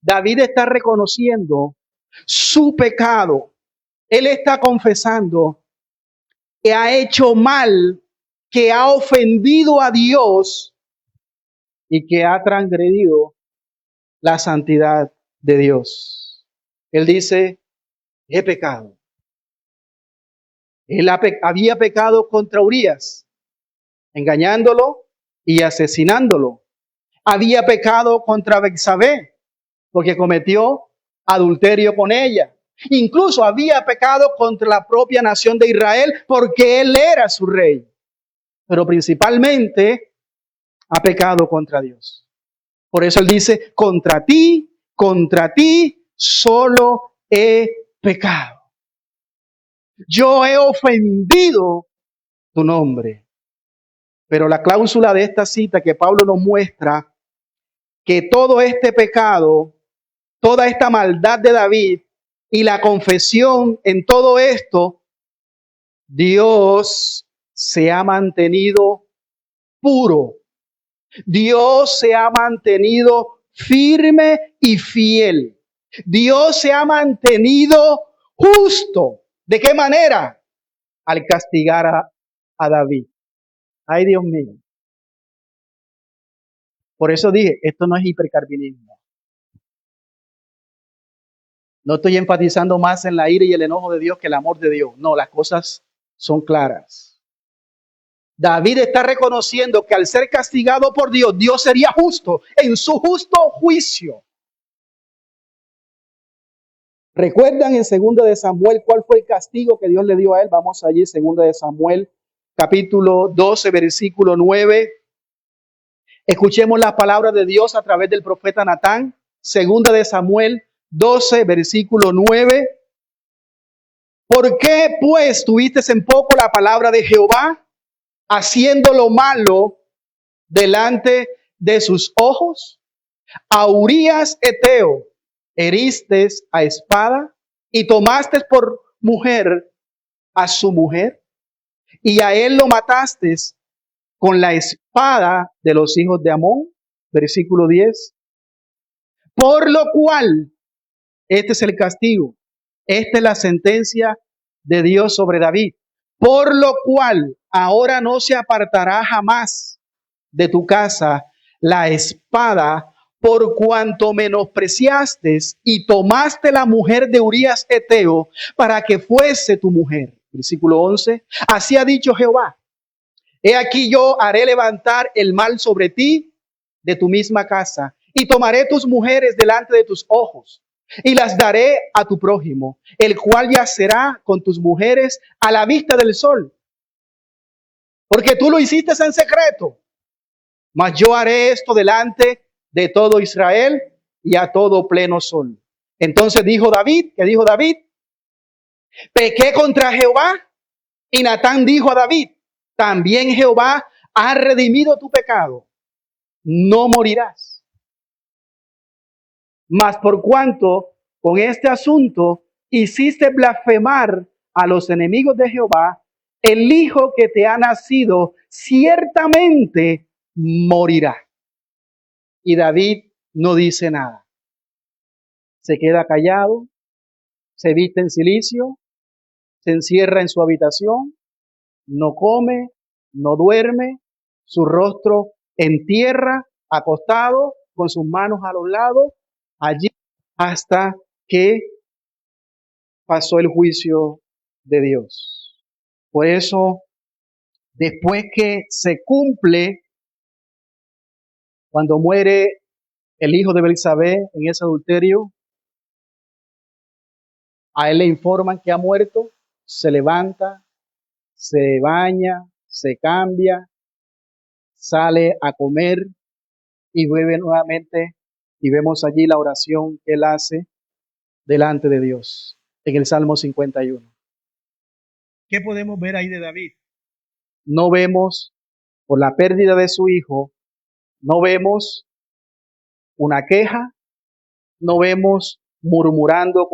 David está reconociendo su pecado. Él está confesando que ha hecho mal, que ha ofendido a Dios y que ha transgredido la santidad de Dios. Él dice, he pecado. Él había pecado contra Urías, engañándolo y asesinándolo. Había pecado contra Betsabé, porque cometió adulterio con ella. Incluso había pecado contra la propia nación de Israel, porque él era su rey. Pero principalmente ha pecado contra Dios. Por eso él dice, contra ti solo he pecado. Yo he ofendido tu nombre. Pero la cláusula de esta cita que Pablo nos muestra, que todo este pecado, toda esta maldad de David y la confesión en todo esto, Dios se ha mantenido puro. Dios se ha mantenido firme y fiel. Dios se ha mantenido justo. ¿De qué manera? Al castigar a David. Ay, Dios mío. Por eso dije, esto no es hipercarvinismo. No estoy enfatizando más en la ira y el enojo de Dios que el amor de Dios. No, las cosas son claras. David está reconociendo que al ser castigado por Dios, Dios sería justo en su justo juicio. ¿Recuerdan en 2 de Samuel cuál fue el castigo que Dios le dio a él? Vamos allí, 2 de Samuel, capítulo 12, versículo 9. Escuchemos las palabras de Dios a través del profeta Natán. 2 de Samuel 12, versículo 9. ¿Por qué pues tuviste en poco la palabra de Jehová, haciendo lo malo delante de sus ojos? A Urías Eteo heriste a espada y tomaste por mujer a su mujer, y a él lo mataste con la espada de los hijos de Amón. Versículo 10. Por lo cual, este es el castigo, esta es la sentencia de Dios sobre David. Por lo cual, ahora no se apartará jamás de tu casa la espada, por cuanto menospreciaste y tomaste la mujer de Urías Eteo para que fuese tu mujer. Versículo 11. Así ha dicho Jehová: he aquí yo haré levantar el mal sobre ti de tu misma casa, y tomaré tus mujeres delante de tus ojos, y las daré a tu prójimo, el cual yacerá con tus mujeres a la vista del sol. Porque tú lo hiciste en secreto, mas yo haré esto delante de todo Israel y a todo pleno sol. Entonces dijo David, ¿qué dijo David? Pequé contra Jehová. Y Natán dijo a David, también Jehová ha redimido tu pecado, no morirás. Mas por cuanto con este asunto hiciste blasfemar a los enemigos de Jehová, el hijo que te ha nacido ciertamente morirá. Y David no dice nada. Se queda callado, se viste en cilicio, se encierra en su habitación, no come, no duerme, su rostro en tierra, acostado, con sus manos a los lados, allí hasta que pasó el juicio de Dios. Por eso, después que se cumple, cuando muere el hijo de Belsabé en ese adulterio, a él le informan que ha muerto, se levanta, se baña, se cambia, sale a comer y vuelve nuevamente y vemos allí la oración que él hace delante de Dios en el Salmo 51. ¿Qué podemos ver ahí de David? No vemos, por la pérdida de su hijo, no vemos una queja, no vemos murmurando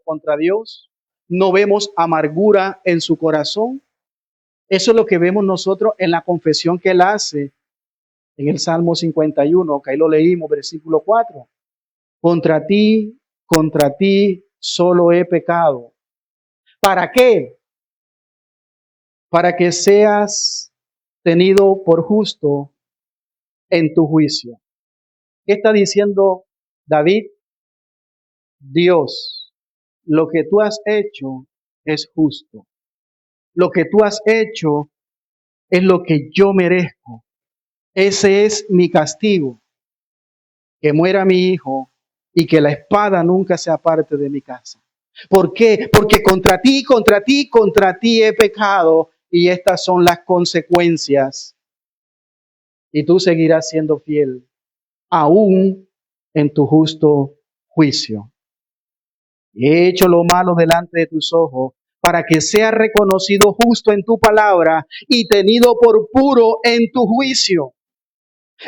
contra Dios, no vemos amargura en su corazón. Eso es lo que vemos nosotros en la confesión que él hace en el Salmo 51, que ahí lo leímos, versículo 4. Contra ti solo he pecado. ¿Para qué? Para que seas tenido por justo en tu juicio. ¿Qué está diciendo David? Dios, lo que tú has hecho es justo. Lo que tú has hecho es lo que yo merezco. Ese es mi castigo. Que muera mi hijo y que la espada nunca se aparte de mi casa. ¿Por qué? Porque contra ti he pecado y estas son las consecuencias. Y tú seguirás siendo fiel, aún en tu justo juicio. He hecho lo malo delante de tus ojos para que sea reconocido justo en tu palabra y tenido por puro en tu juicio.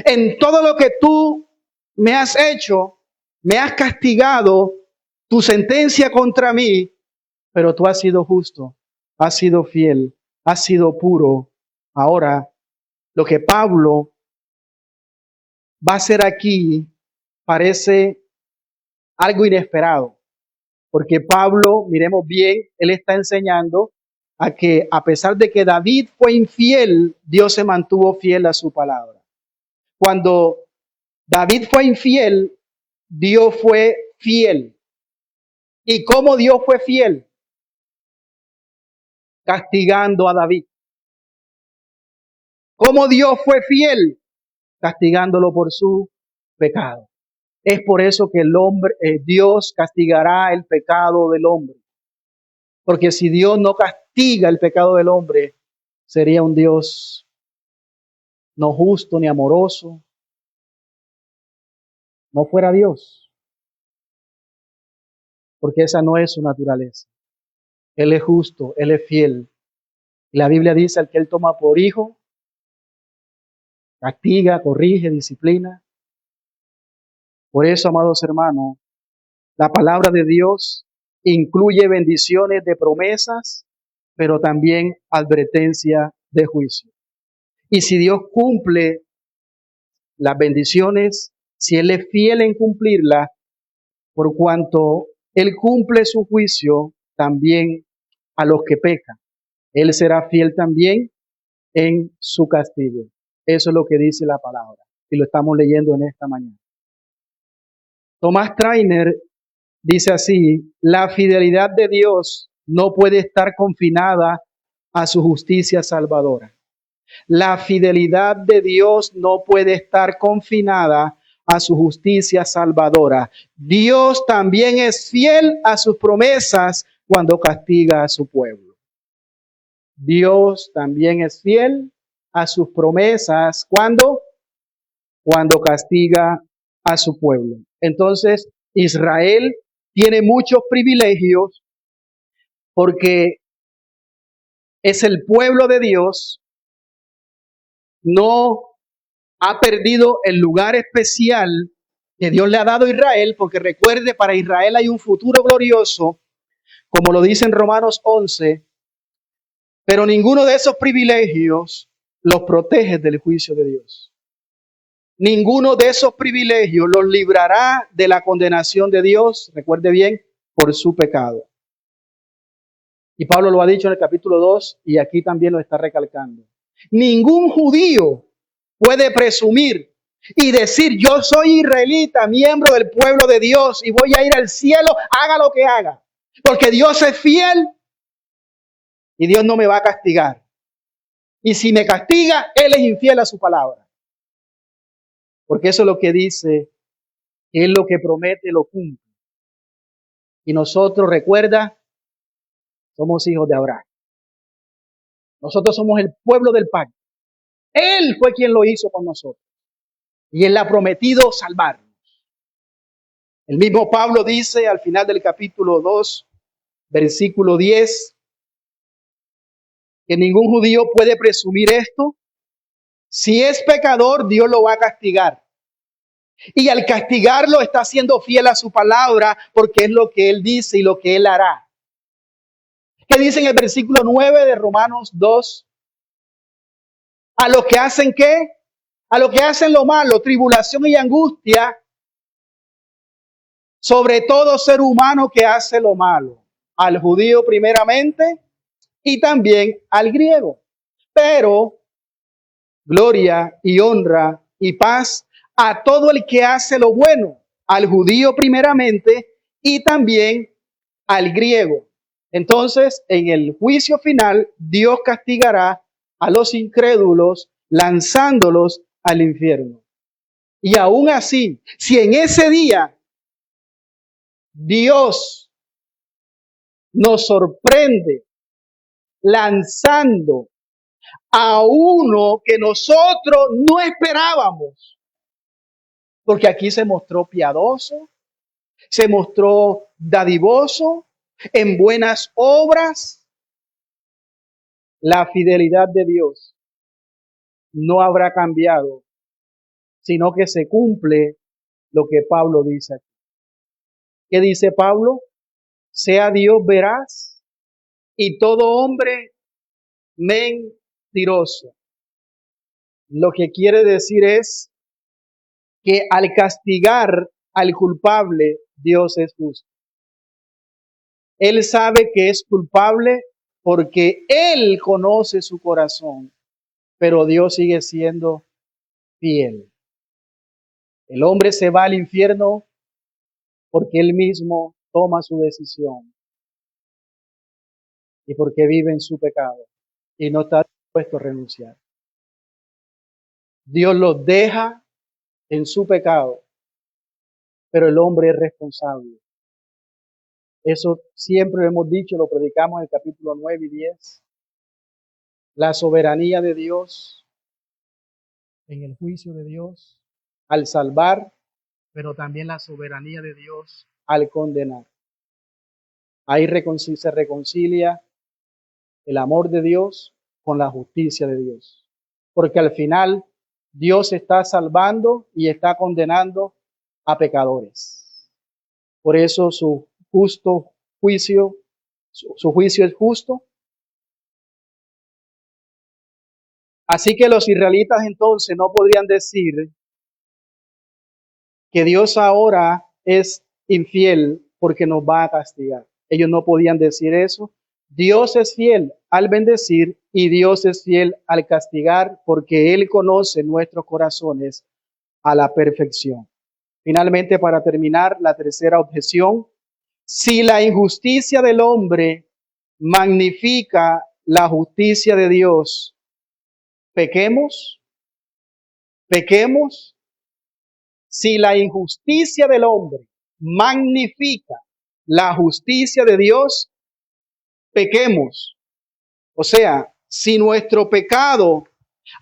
En todo lo que tú me has hecho, me has castigado, tu sentencia contra mí, pero tú has sido justo, has sido fiel, has sido puro. Ahora, lo que Pablo va a hacer aquí parece algo inesperado, porque Pablo, miremos bien, él está enseñando a que a pesar de que David fue infiel, Dios se mantuvo fiel a su palabra. Cuando David fue infiel, Dios fue fiel. ¿Y cómo Dios fue fiel? Castigando a David. ¿Cómo Dios fue fiel? Castigándolo por su pecado. Es por eso que Dios castigará el pecado del hombre. Porque si Dios no castiga el pecado del hombre, sería un Dios no justo ni amoroso. No fuera Dios. Porque esa no es su naturaleza. Él es justo, Él es fiel. Y la Biblia dice, al que Él toma por hijo, castiga, corrige, disciplina. Por eso, amados hermanos, la palabra de Dios incluye bendiciones de promesas, pero también advertencia de juicio. Y si Dios cumple las bendiciones, si Él es fiel en cumplirlas, por cuanto Él cumple su juicio también a los que pecan, Él será fiel también en su castigo. Eso es lo que dice la palabra y lo estamos leyendo en esta mañana. Tomás Trainer dice así: la fidelidad de Dios no puede estar confinada a su justicia salvadora. La fidelidad de Dios no puede estar confinada a su justicia salvadora. Dios también es fiel a sus promesas cuando castiga a su pueblo. Dios también es fiel a sus promesas cuando castiga a su pueblo. Entonces, Israel tiene muchos privilegios porque es el pueblo de Dios, no ha perdido el lugar especial que Dios le ha dado a Israel, porque recuerde, para Israel hay un futuro glorioso, como lo dice en Romanos 11, pero ninguno de esos privilegios los protege del juicio de Dios. Ninguno de esos privilegios los librará de la condenación de Dios, recuerde bien, por su pecado. Y Pablo lo ha dicho en el capítulo 2 y aquí también lo está recalcando. Ningún judío puede presumir y decir: yo soy israelita, miembro del pueblo de Dios y voy a ir al cielo, haga lo que haga. Porque Dios es fiel y Dios no me va a castigar. Y si me castiga, Él es infiel a su palabra. Porque eso es lo que dice, Él lo que promete lo cumple. Y nosotros, recuerda, somos hijos de Abraham. Nosotros somos el pueblo del pacto. Él fue quien lo hizo con nosotros. Y Él ha prometido salvarnos. El mismo Pablo dice al final del capítulo 2, versículo 10, que ningún judío puede presumir esto. Si es pecador, Dios lo va a castigar. Y al castigarlo está siendo fiel a su palabra, porque es lo que Él dice y lo que Él hará. ¿Qué dice en el versículo 9 de Romanos 2? A los que hacen ¿qué? A los que hacen lo malo, tribulación y angustia, sobre todo ser humano que hace lo malo. Al judío primeramente y también al griego. Pero gloria y honra y paz a todo el que hace lo bueno, al judío primeramente y también al griego. Entonces, en el juicio final, Dios castigará a los incrédulos lanzándolos al infierno. Y aún así, si en ese día Dios nos sorprende lanzando a uno que nosotros no esperábamos, porque aquí se mostró piadoso, se mostró dadivoso, en buenas obras, la fidelidad de Dios no habrá cambiado, sino que se cumple lo que Pablo dice aquí. ¿Qué dice Pablo? Sea Dios veraz y todo hombre mentiroso. Lo que quiere decir es que al castigar al culpable, Dios es justo. Él sabe que es culpable porque Él conoce su corazón, pero Dios sigue siendo fiel. El hombre se va al infierno porque él mismo toma su decisión y porque vive en su pecado y no está dispuesto a renunciar. Dios los deja en su pecado, pero el hombre es responsable. Eso siempre lo hemos dicho, lo predicamos en el capítulo 9 y 10. La soberanía de Dios en el juicio de Dios al salvar, pero también la soberanía de Dios al condenar. Ahí se reconcilia el amor de Dios con la justicia de Dios. Porque al final Dios está salvando y está condenando a pecadores. Por eso su justo juicio, su juicio es justo. Así que los israelitas entonces no podrían decir que Dios ahora es infiel porque nos va a castigar. Ellos no podían decir eso. Dios es fiel al bendecir y Dios es fiel al castigar porque Él conoce nuestros corazones a la perfección. Finalmente, para terminar, la tercera objeción. Si la injusticia del hombre magnifica la justicia de Dios, pequemos. Si la injusticia del hombre magnifica la justicia de Dios, pequemos. O sea, si nuestro pecado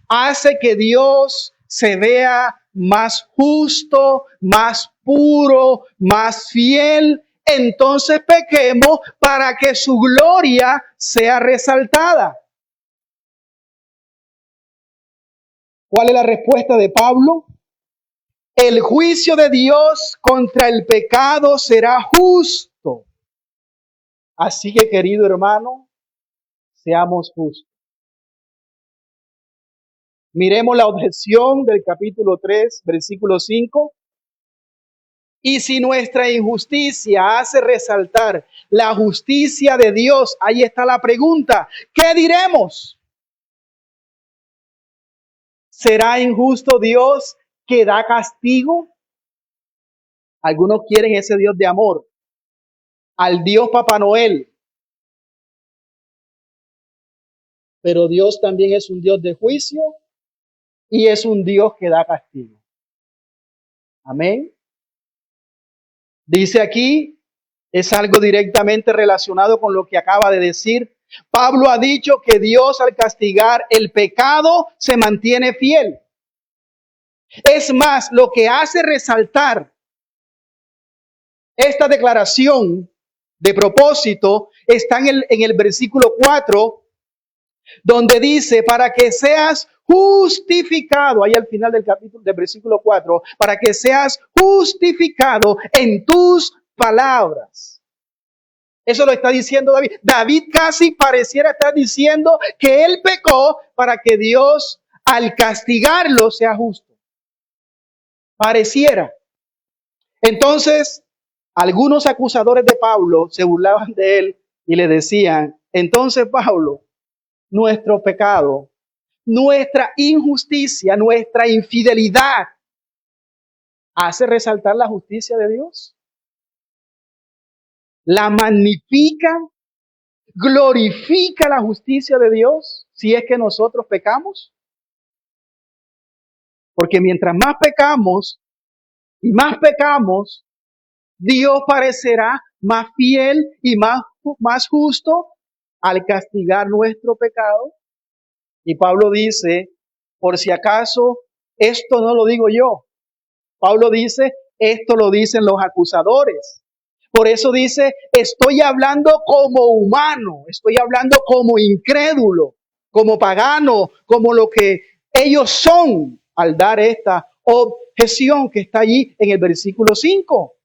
hace que Dios se vea más justo, más puro, más fiel, entonces pequemos para que su gloria sea resaltada. ¿Cuál es la respuesta de Pablo? El juicio de Dios contra el pecado será justo. Así que, querido hermano, seamos justos. Miremos la objeción del capítulo 3, versículo 5. Y si nuestra injusticia hace resaltar la justicia de Dios, ahí está la pregunta, ¿qué diremos? ¿Será injusto Dios que da castigo? Algunos quieren ese Dios de amor, al Dios Papá Noel. Pero Dios también es un Dios de juicio y es un Dios que da castigo. Amén. Dice aquí, es algo directamente relacionado con lo que acaba de decir. Pablo ha dicho que Dios al castigar el pecado se mantiene fiel. Es más, lo que hace resaltar esta declaración de propósito está en el versículo 4, donde dice, para que seas justificado, ahí al final del capítulo, del versículo 4, para que seas justificado en tus palabras. Eso lo está diciendo David. David casi pareciera estar diciendo que él pecó para que Dios al castigarlo sea justo. Pareciera. Entonces, algunos acusadores de Pablo se burlaban de él y le decían, entonces Pablo, nuestro pecado, nuestra injusticia, nuestra infidelidad, hace resaltar la justicia de Dios. La magnifica, glorifica la justicia de Dios si es que nosotros pecamos. Porque mientras más pecamos y más pecamos, Dios parecerá más fiel y más justo al castigar nuestro pecado. Y Pablo dice, por si acaso, esto no lo digo yo. Pablo dice, esto lo dicen los acusadores. Por eso dice, estoy hablando como humano, estoy hablando como incrédulo, como pagano, como lo que ellos son al dar esta objeción que está allí en el versículo 5.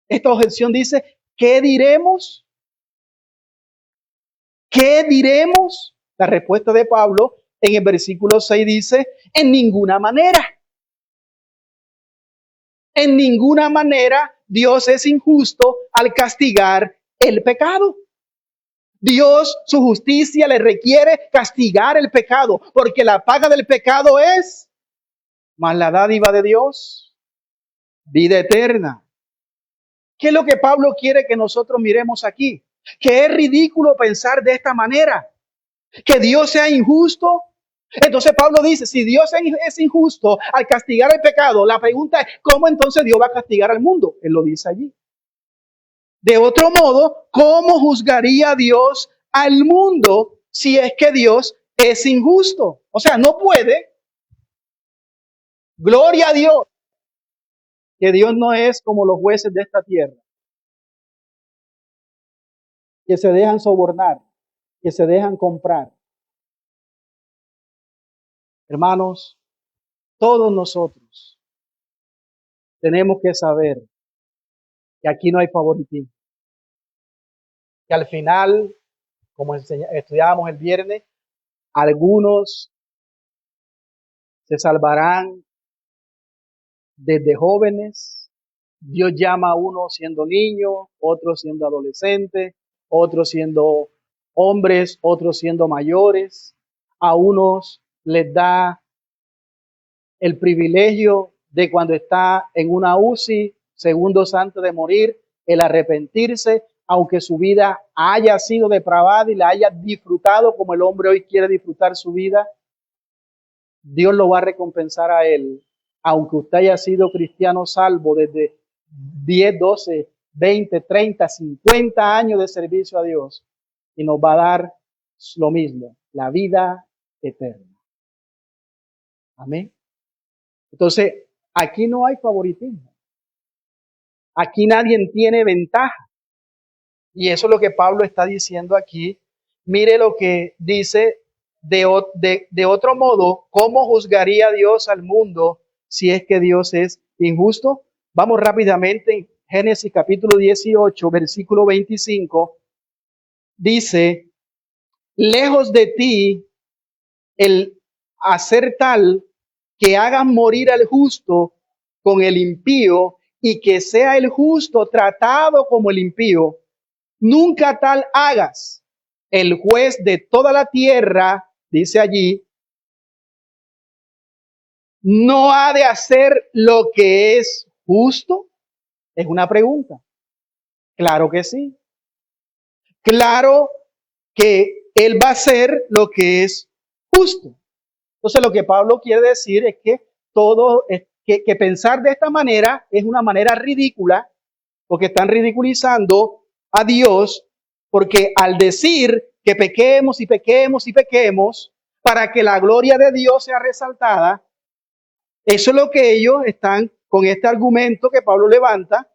Esta objeción dice, ¿qué diremos? ¿Qué diremos? La respuesta de Pablo en el versículo 6 dice, en ninguna manera. En ninguna manera Dios es injusto al castigar el pecado. Dios, su justicia le requiere castigar el pecado, porque la paga del pecado es, mas la dádiva de Dios, vida eterna. ¿Qué es lo que Pablo quiere que nosotros miremos aquí? Que es ridículo pensar de esta manera, que Dios sea injusto. Entonces Pablo dice, si Dios es injusto al castigar el pecado, la pregunta es, ¿cómo entonces Dios va a castigar al mundo? Él lo dice allí. De otro modo, ¿cómo juzgaría Dios al mundo si es que Dios es injusto? O sea, no puede. Gloria a Dios, que Dios no es como los jueces de esta tierra, que se dejan sobornar, que se dejan comprar. Hermanos, todos nosotros tenemos que saber que aquí no hay favoritismo. Que al final, como estudiábamos el viernes, algunos se salvarán desde jóvenes. Dios llama a uno siendo niño, otros siendo adolescentes, otros siendo hombres, otros siendo mayores. A unos les da el privilegio de cuando está en una UCI, segundos antes de morir, el arrepentirse, aunque su vida haya sido depravada y la haya disfrutado como el hombre hoy quiere disfrutar su vida, Dios lo va a recompensar a él, aunque usted haya sido cristiano salvo desde 10, 12, 20, 30, 50 años de servicio a Dios, y nos va a dar lo mismo, la vida eterna. Amén. Entonces, aquí no hay favoritismo. Aquí nadie tiene ventaja. Y eso es lo que Pablo está diciendo aquí. Mire lo que dice de otro modo, ¿cómo juzgaría Dios al mundo si es que Dios es injusto? Vamos rápidamente. Génesis capítulo 18, versículo 25, dice, lejos de ti el hacer tal que hagas morir al justo con el impío y que sea el justo tratado como el impío. Nunca tal hagas. El juez de toda la tierra, dice allí, no ha de hacer lo que es justo. Es una pregunta. Claro que sí. Claro que él va a hacer lo que es justo. Entonces lo que Pablo quiere decir es que que pensar de esta manera es una manera ridícula, porque están ridiculizando a Dios, porque al decir que pequemos y pequemos y pequemos para que la gloria de Dios sea resaltada, eso es lo que ellos están con este argumento que Pablo levanta,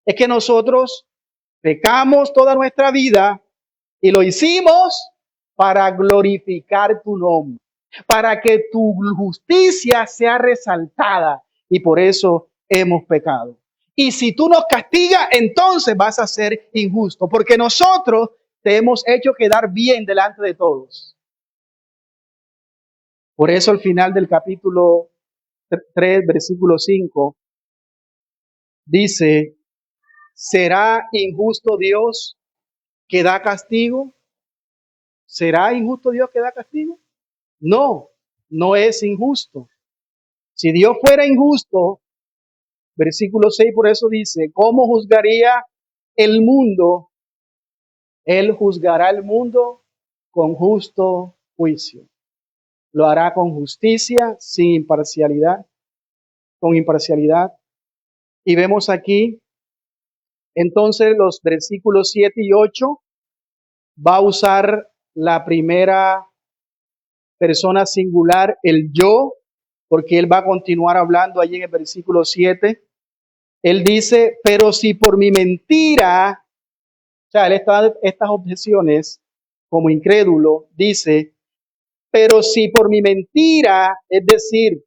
es que nosotros pecamos toda nuestra vida y lo hicimos para glorificar tu nombre, para que tu justicia sea resaltada y por eso hemos pecado. Y si tú nos castigas, entonces vas a ser injusto, porque nosotros te hemos hecho quedar bien delante de todos. Por eso al final del capítulo 3, versículo 5, dice, ¿será injusto Dios que da castigo? ¿Será injusto Dios que da castigo? No, no es injusto. Si Dios fuera injusto, versículo 6 por eso dice, ¿cómo juzgaría el mundo? Él juzgará el mundo con justo juicio. Lo hará con justicia, sin imparcialidad, con imparcialidad. Y vemos aquí, entonces, los versículos 7 y 8, va a usar la primera persona singular, el yo, porque él va a continuar hablando allí en el versículo 7. Él dice, pero si por mi mentira, o sea, él está estas objeciones como incrédulo, dice, pero si por mi mentira, es decir,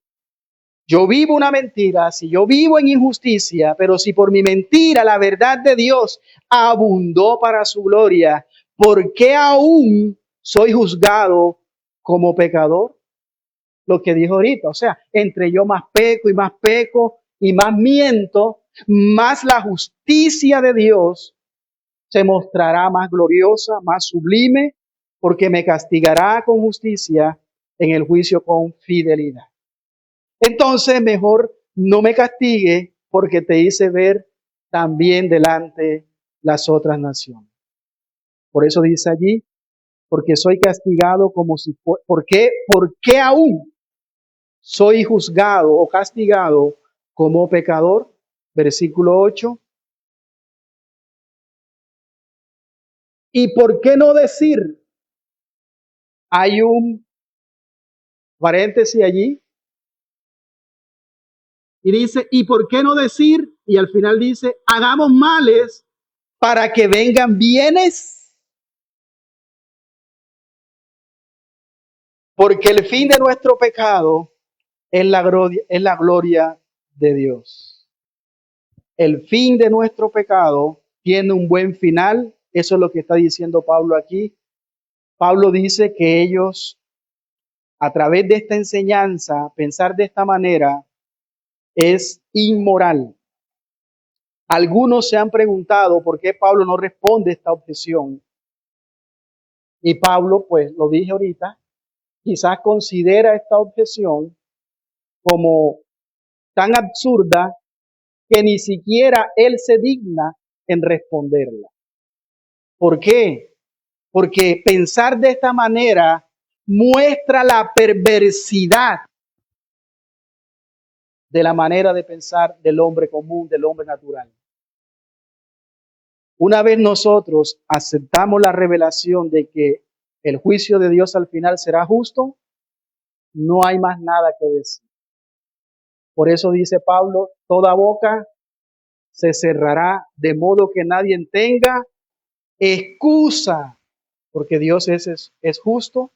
yo vivo una mentira, si yo vivo en injusticia, pero si por mi mentira la verdad de Dios abundó para su gloria, ¿por qué aún soy juzgado como pecador? Lo que dijo ahorita, o sea, entre yo más peco y más miento, más la justicia de Dios se mostrará más gloriosa, más sublime, porque me castigará con justicia en el juicio con fidelidad. Entonces, mejor no me castigue porque te hice ver también delante las otras naciones. Por eso dice allí, porque soy castigado como si fuera, ¿por qué aún soy juzgado o castigado como pecador? Versículo 8. ¿Y por qué no decir? Hay un paréntesis allí y dice, ¿y por qué no decir? Y al final dice, hagamos males para que vengan bienes, porque el fin de nuestro pecado es la gloria de Dios. El fin de nuestro pecado tiene un buen final. Eso es lo que está diciendo Pablo aquí. Pablo dice que ellos, a través de esta enseñanza, pensar de esta manera es inmoral. Algunos se han preguntado por qué Pablo no responde esta objeción. Y Pablo, pues lo dije ahorita, quizás considera esta objeción como tan absurda que ni siquiera él se digna en responderla. ¿Por qué? Porque pensar de esta manera muestra la perversidad de la manera de pensar del hombre común, del hombre natural. Una vez nosotros aceptamos la revelación de que el juicio de Dios al final será justo, no hay más nada que decir. Por eso dice Pablo, toda boca se cerrará de modo que nadie tenga excusa, porque Dios es justo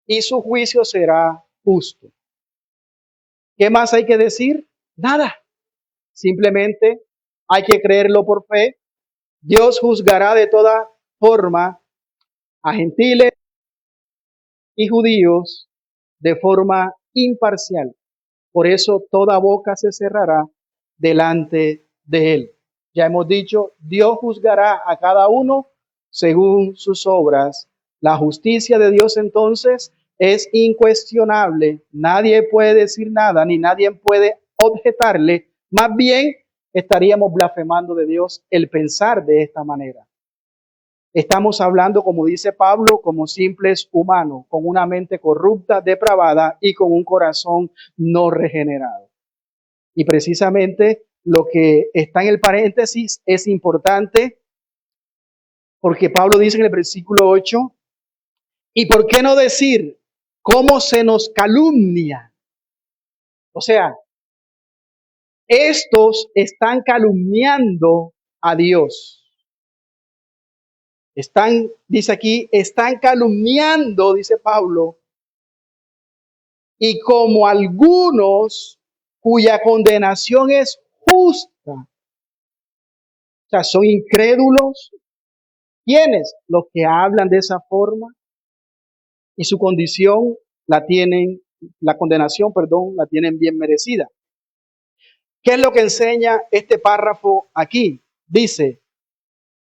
y su juicio será justo. ¿Qué más hay que decir? Nada. Simplemente hay que creerlo por fe. Dios juzgará de toda forma a gentiles y judíos de forma imparcial. Por eso toda boca se cerrará delante de él. Ya hemos dicho, Dios juzgará a cada uno según sus obras. La justicia de Dios entonces es incuestionable. Nadie puede decir nada, ni nadie puede objetarle. Más bien, estaríamos blasfemando de Dios el pensar de esta manera. Estamos hablando, como dice Pablo, como simples humanos, con una mente corrupta, depravada y con un corazón no regenerado. Y precisamente lo que está en el paréntesis es importante porque Pablo dice en el versículo 8, ¿y por qué no decir cómo se nos calumnia? O sea, estos están calumniando a Dios. Dice aquí, están calumniando, dice Pablo, y como algunos cuya condenación es justa. O sea, son incrédulos. ¿Quiénes? Los que hablan de esa forma y su condición la condenación, la tienen bien merecida. ¿Qué es lo que enseña este párrafo aquí? Dice,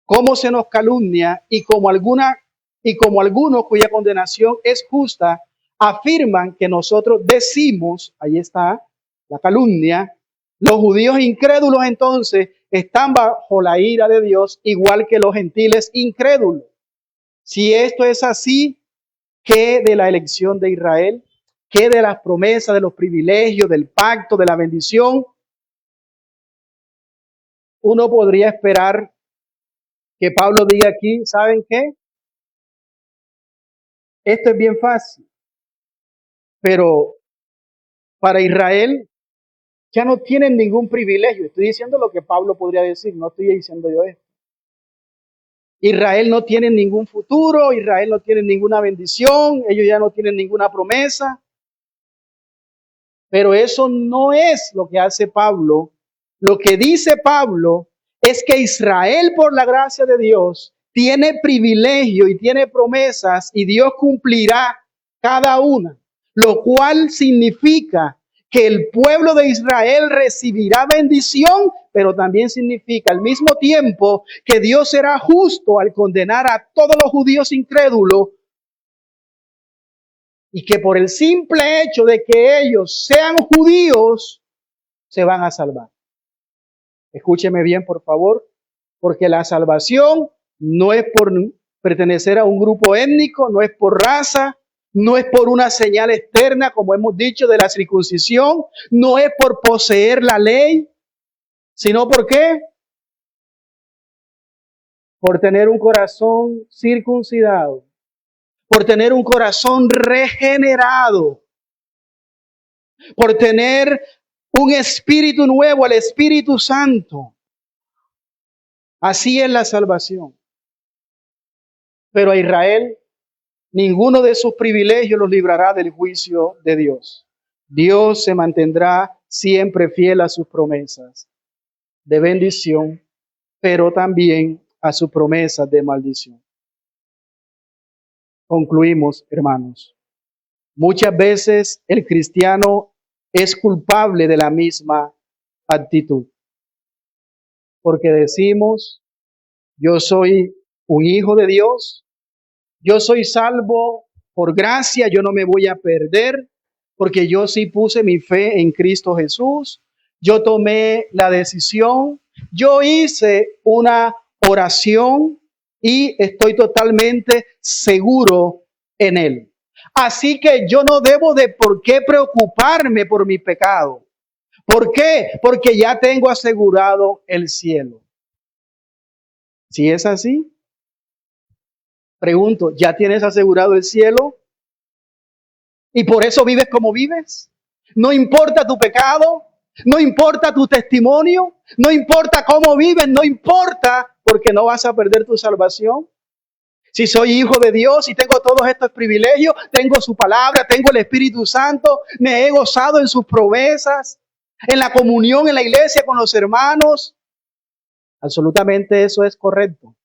cómo se nos calumnia y como algunos cuya condenación es justa, afirman que nosotros decimos, ahí está la calumnia, los judíos incrédulos entonces están bajo la ira de Dios, igual que los gentiles incrédulos. Si esto es así, ¿qué de la elección de Israel? ¿Qué de las promesas, de los privilegios, del pacto, de la bendición? Uno podría esperar que Pablo diga aquí, ¿saben qué? Esto es bien fácil, pero para Israel ya no tienen ningún privilegio. Estoy diciendo lo que Pablo podría decir, no estoy diciendo yo esto. Israel no tiene ningún futuro, Israel no tiene ninguna bendición, ellos ya no tienen ninguna promesa. Pero eso no es lo que hace Pablo. Lo que dice Pablo es que Israel, por la gracia de Dios, tiene privilegio y tiene promesas y Dios cumplirá cada una, lo cual significa que el pueblo de Israel recibirá bendición, pero también significa al mismo tiempo que Dios será justo al condenar a todos los judíos incrédulos y que por el simple hecho de que ellos sean judíos, se van a salvar. Escúcheme bien, por favor, porque la salvación no es por pertenecer a un grupo étnico, no es por raza, no es por una señal externa, como hemos dicho, de la circuncisión, no es por poseer la ley, sino ¿por qué? Por tener un corazón circuncidado, por tener un corazón regenerado, por tener un espíritu nuevo, el Espíritu Santo. Así es la salvación. Pero a Israel, ninguno de sus privilegios los librará del juicio de Dios. Dios se mantendrá siempre fiel a sus promesas de bendición, pero también a sus promesas de maldición. Concluimos, hermanos. Muchas veces el cristiano es culpable de la misma actitud, porque decimos, yo soy un hijo de Dios, yo soy salvo por gracia, yo no me voy a perder, porque yo sí puse mi fe en Cristo Jesús, yo tomé la decisión, yo hice una oración y estoy totalmente seguro en Él. Así que yo no debo de por qué preocuparme por mi pecado. ¿Por qué? Porque ya tengo asegurado el cielo. Si es así, pregunto, ¿ya tienes asegurado el cielo? ¿Y por eso vives como vives? No importa tu pecado, no importa tu testimonio, no importa cómo vives, no importa porque no vas a perder tu salvación. Si soy hijo de Dios y tengo todos estos privilegios, tengo su palabra, tengo el Espíritu Santo, me he gozado en sus promesas, en la comunión en la iglesia con los hermanos. Absolutamente eso es correcto.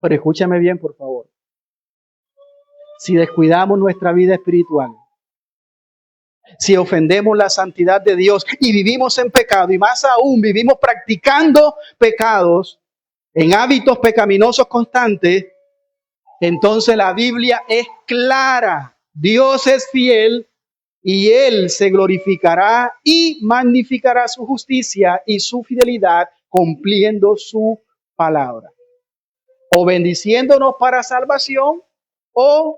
Pero escúchame bien, por favor. Si descuidamos nuestra vida espiritual, si ofendemos la santidad de Dios y vivimos en pecado, y más aún vivimos practicando pecados, en hábitos pecaminosos constantes, entonces la Biblia es clara. Dios es fiel y Él se glorificará y magnificará su justicia y su fidelidad cumpliendo su palabra. O bendiciéndonos para salvación o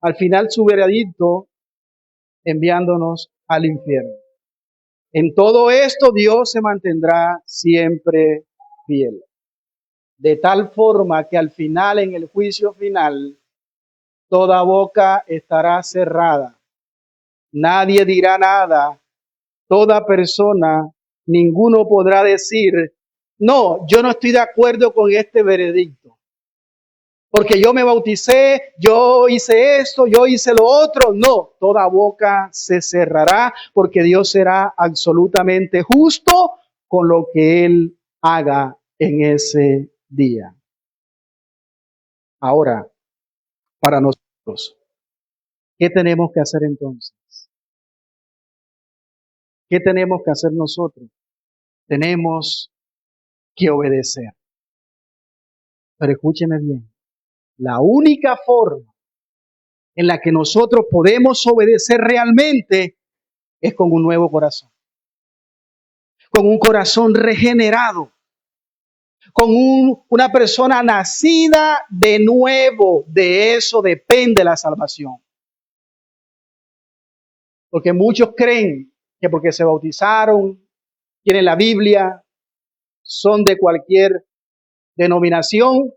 al final su veredicto enviándonos al infierno. En todo esto Dios se mantendrá siempre fiel. De tal forma que al final, en el juicio final, toda boca estará cerrada. Nadie dirá nada. Toda persona, ninguno podrá decir, no, yo no estoy de acuerdo con este veredicto. Porque yo me bauticé, yo hice esto, yo hice lo otro. No, toda boca se cerrará porque Dios será absolutamente justo con lo que Él haga en ese día. Ahora, para nosotros, ¿qué tenemos que hacer entonces? ¿Qué tenemos que hacer nosotros? Tenemos que obedecer. Pero escúcheme bien, la única forma en la que nosotros podemos obedecer realmente es con un nuevo corazón, con un corazón regenerado, con una persona nacida de nuevo. De eso depende la salvación. Porque muchos creen que porque se bautizaron, tienen la Biblia, son de cualquier denominación,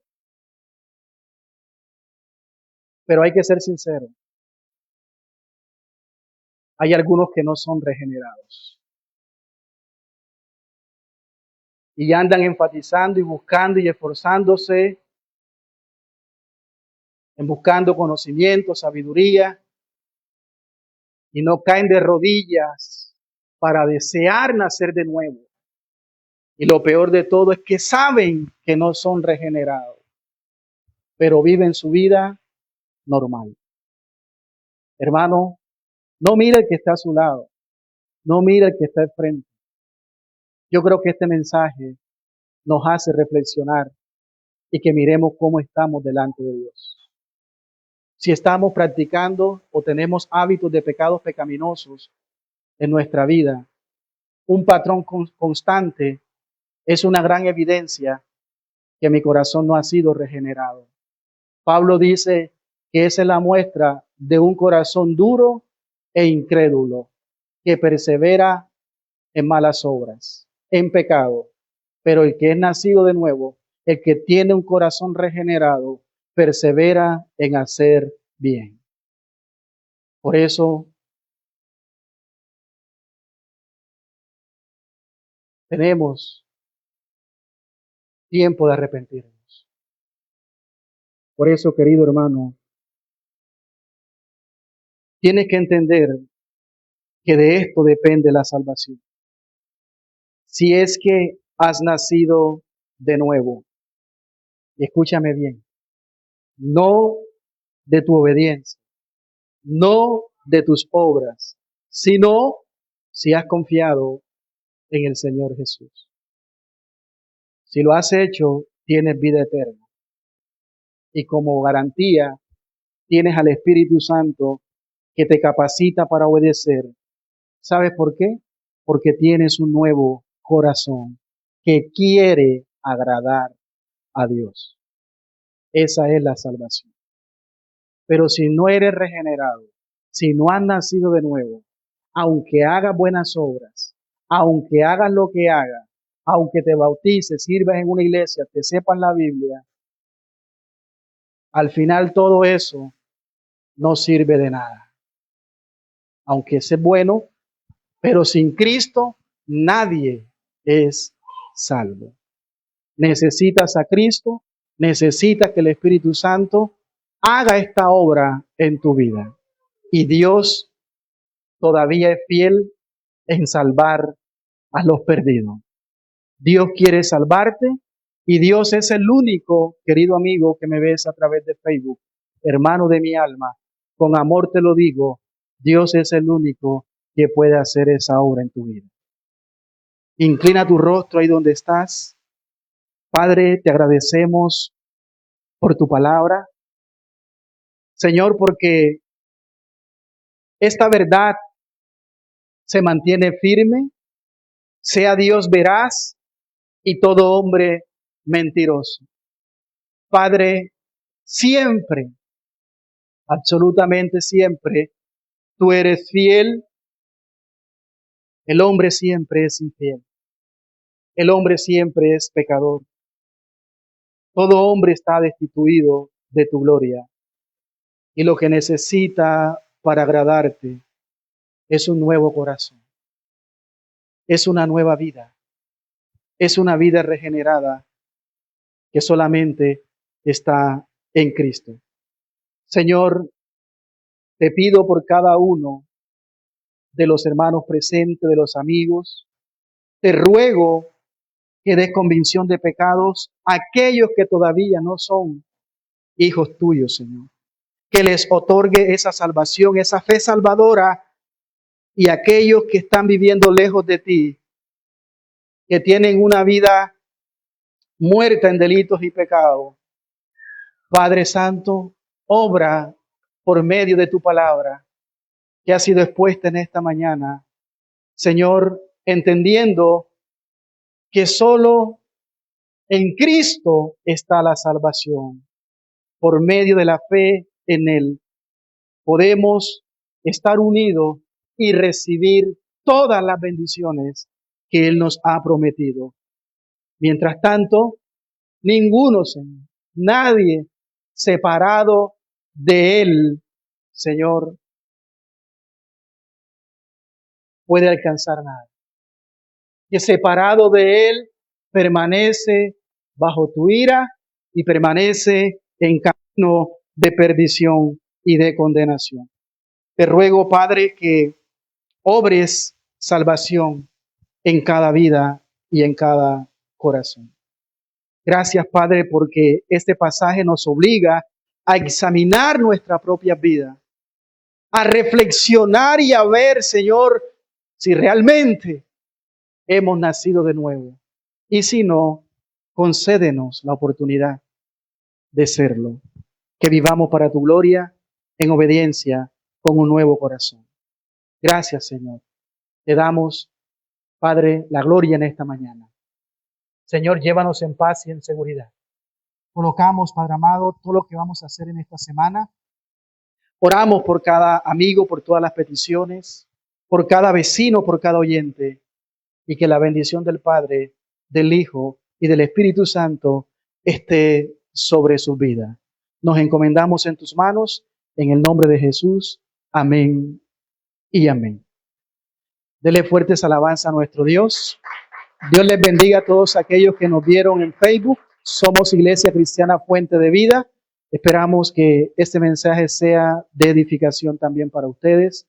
pero hay que ser sincero. Hay algunos que no son regenerados. Y andan enfatizando y buscando y esforzándose en buscando conocimiento, sabiduría, y no caen de rodillas para desear nacer de nuevo. Y lo peor de todo es que saben que no son regenerados, pero viven su vida normal. Hermano, no mire el que está a su lado, no mire el que está al frente. Yo creo que este mensaje nos hace reflexionar y que miremos cómo estamos delante de Dios. Si estamos practicando o tenemos hábitos de pecados pecaminosos en nuestra vida, un patrón constante, es una gran evidencia que mi corazón no ha sido regenerado. Pablo dice que esa es la muestra de un corazón duro e incrédulo que persevera en malas obras, en pecado. Pero el que es nacido de nuevo, el que tiene un corazón regenerado, persevera en hacer bien. Por eso tenemos tiempo de arrepentirnos. Por eso, querido hermano, tienes que entender que de esto depende la salvación. Si es que has nacido de nuevo, y escúchame bien, no de tu obediencia, no de tus obras, sino si has confiado en el Señor Jesús. Si lo has hecho, tienes vida eterna. Y como garantía, tienes al Espíritu Santo que te capacita para obedecer. ¿Sabes por qué? Porque tienes un nuevo corazón que quiere agradar a Dios. Esa es la salvación. Pero si no eres regenerado, si no has nacido de nuevo, aunque hagas buenas obras, aunque hagas lo que hagas, aunque te bautices, sirvas en una iglesia, te sepas la Biblia, al final todo eso no sirve de nada. Aunque ese es bueno, pero sin Cristo nadie es salvo. necesitas a Cristo, necesitas que el Espíritu Santo haga esta obra en tu vida. Y Dios todavía es fiel en salvar a los perdidos. Dios quiere salvarte y Dios es el único, querido amigo que me ves a través de Facebook, hermano de mi alma, con amor te lo digo, Dios es el único que puede hacer esa obra en tu vida. Inclina tu rostro ahí donde estás. Padre, te agradecemos por tu palabra. Señor, porque esta verdad se mantiene firme, sea Dios veraz y todo hombre mentiroso. Padre, siempre, absolutamente siempre, tú eres fiel. El hombre siempre es infiel. El hombre siempre es pecador. Todo hombre está destituido de tu gloria. Y lo que necesita para agradarte es un nuevo corazón. Es una nueva vida. Es una vida regenerada que solamente está en Cristo. Señor, te pido por cada uno de los hermanos presentes, de los amigos, te ruego que des convicción de pecados a aquellos que todavía no son hijos tuyos, Señor. Que les otorgue esa salvación, esa fe salvadora, y aquellos que están viviendo lejos de ti, que tienen una vida muerta en delitos y pecados. Padre Santo, obra por medio de tu palabra que ha sido expuesta en esta mañana. Señor, entendiendo que solo en Cristo está la salvación. Por medio de la fe en Él podemos estar unidos y recibir todas las bendiciones que Él nos ha prometido. Mientras tanto, ninguno, Señor, nadie separado de Él, Señor, puede alcanzar nada. Que separado de Él permanece bajo tu ira y permanece en camino de perdición y de condenación. Te ruego, Padre, que obres salvación en cada vida y en cada corazón. Gracias, Padre, porque este pasaje nos obliga a examinar nuestra propia vida, a reflexionar y a ver, Señor, si realmente hemos nacido de nuevo. Y si no, concédenos la oportunidad de serlo. Que vivamos para tu gloria en obediencia con un nuevo corazón. Gracias, Señor. Te damos, Padre, la gloria en esta mañana. Señor, llévanos en paz y en seguridad. Colocamos, Padre amado, todo lo que vamos a hacer en esta semana. Oramos por cada amigo, por todas las peticiones, por cada vecino, por cada oyente, y que la bendición del Padre, del Hijo y del Espíritu Santo esté sobre su vida. Nos encomendamos en tus manos, en el nombre de Jesús. Amén y amén. Dele fuertes alabanzas a nuestro Dios. Dios les bendiga a todos aquellos que nos vieron en Facebook. Somos Iglesia Cristiana Fuente de Vida. Esperamos que este mensaje sea de edificación también para ustedes.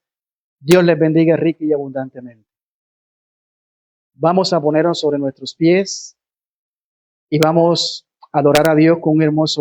Dios les bendiga rica y abundantemente. Vamos a ponernos sobre nuestros pies y vamos a adorar a Dios con un hermoso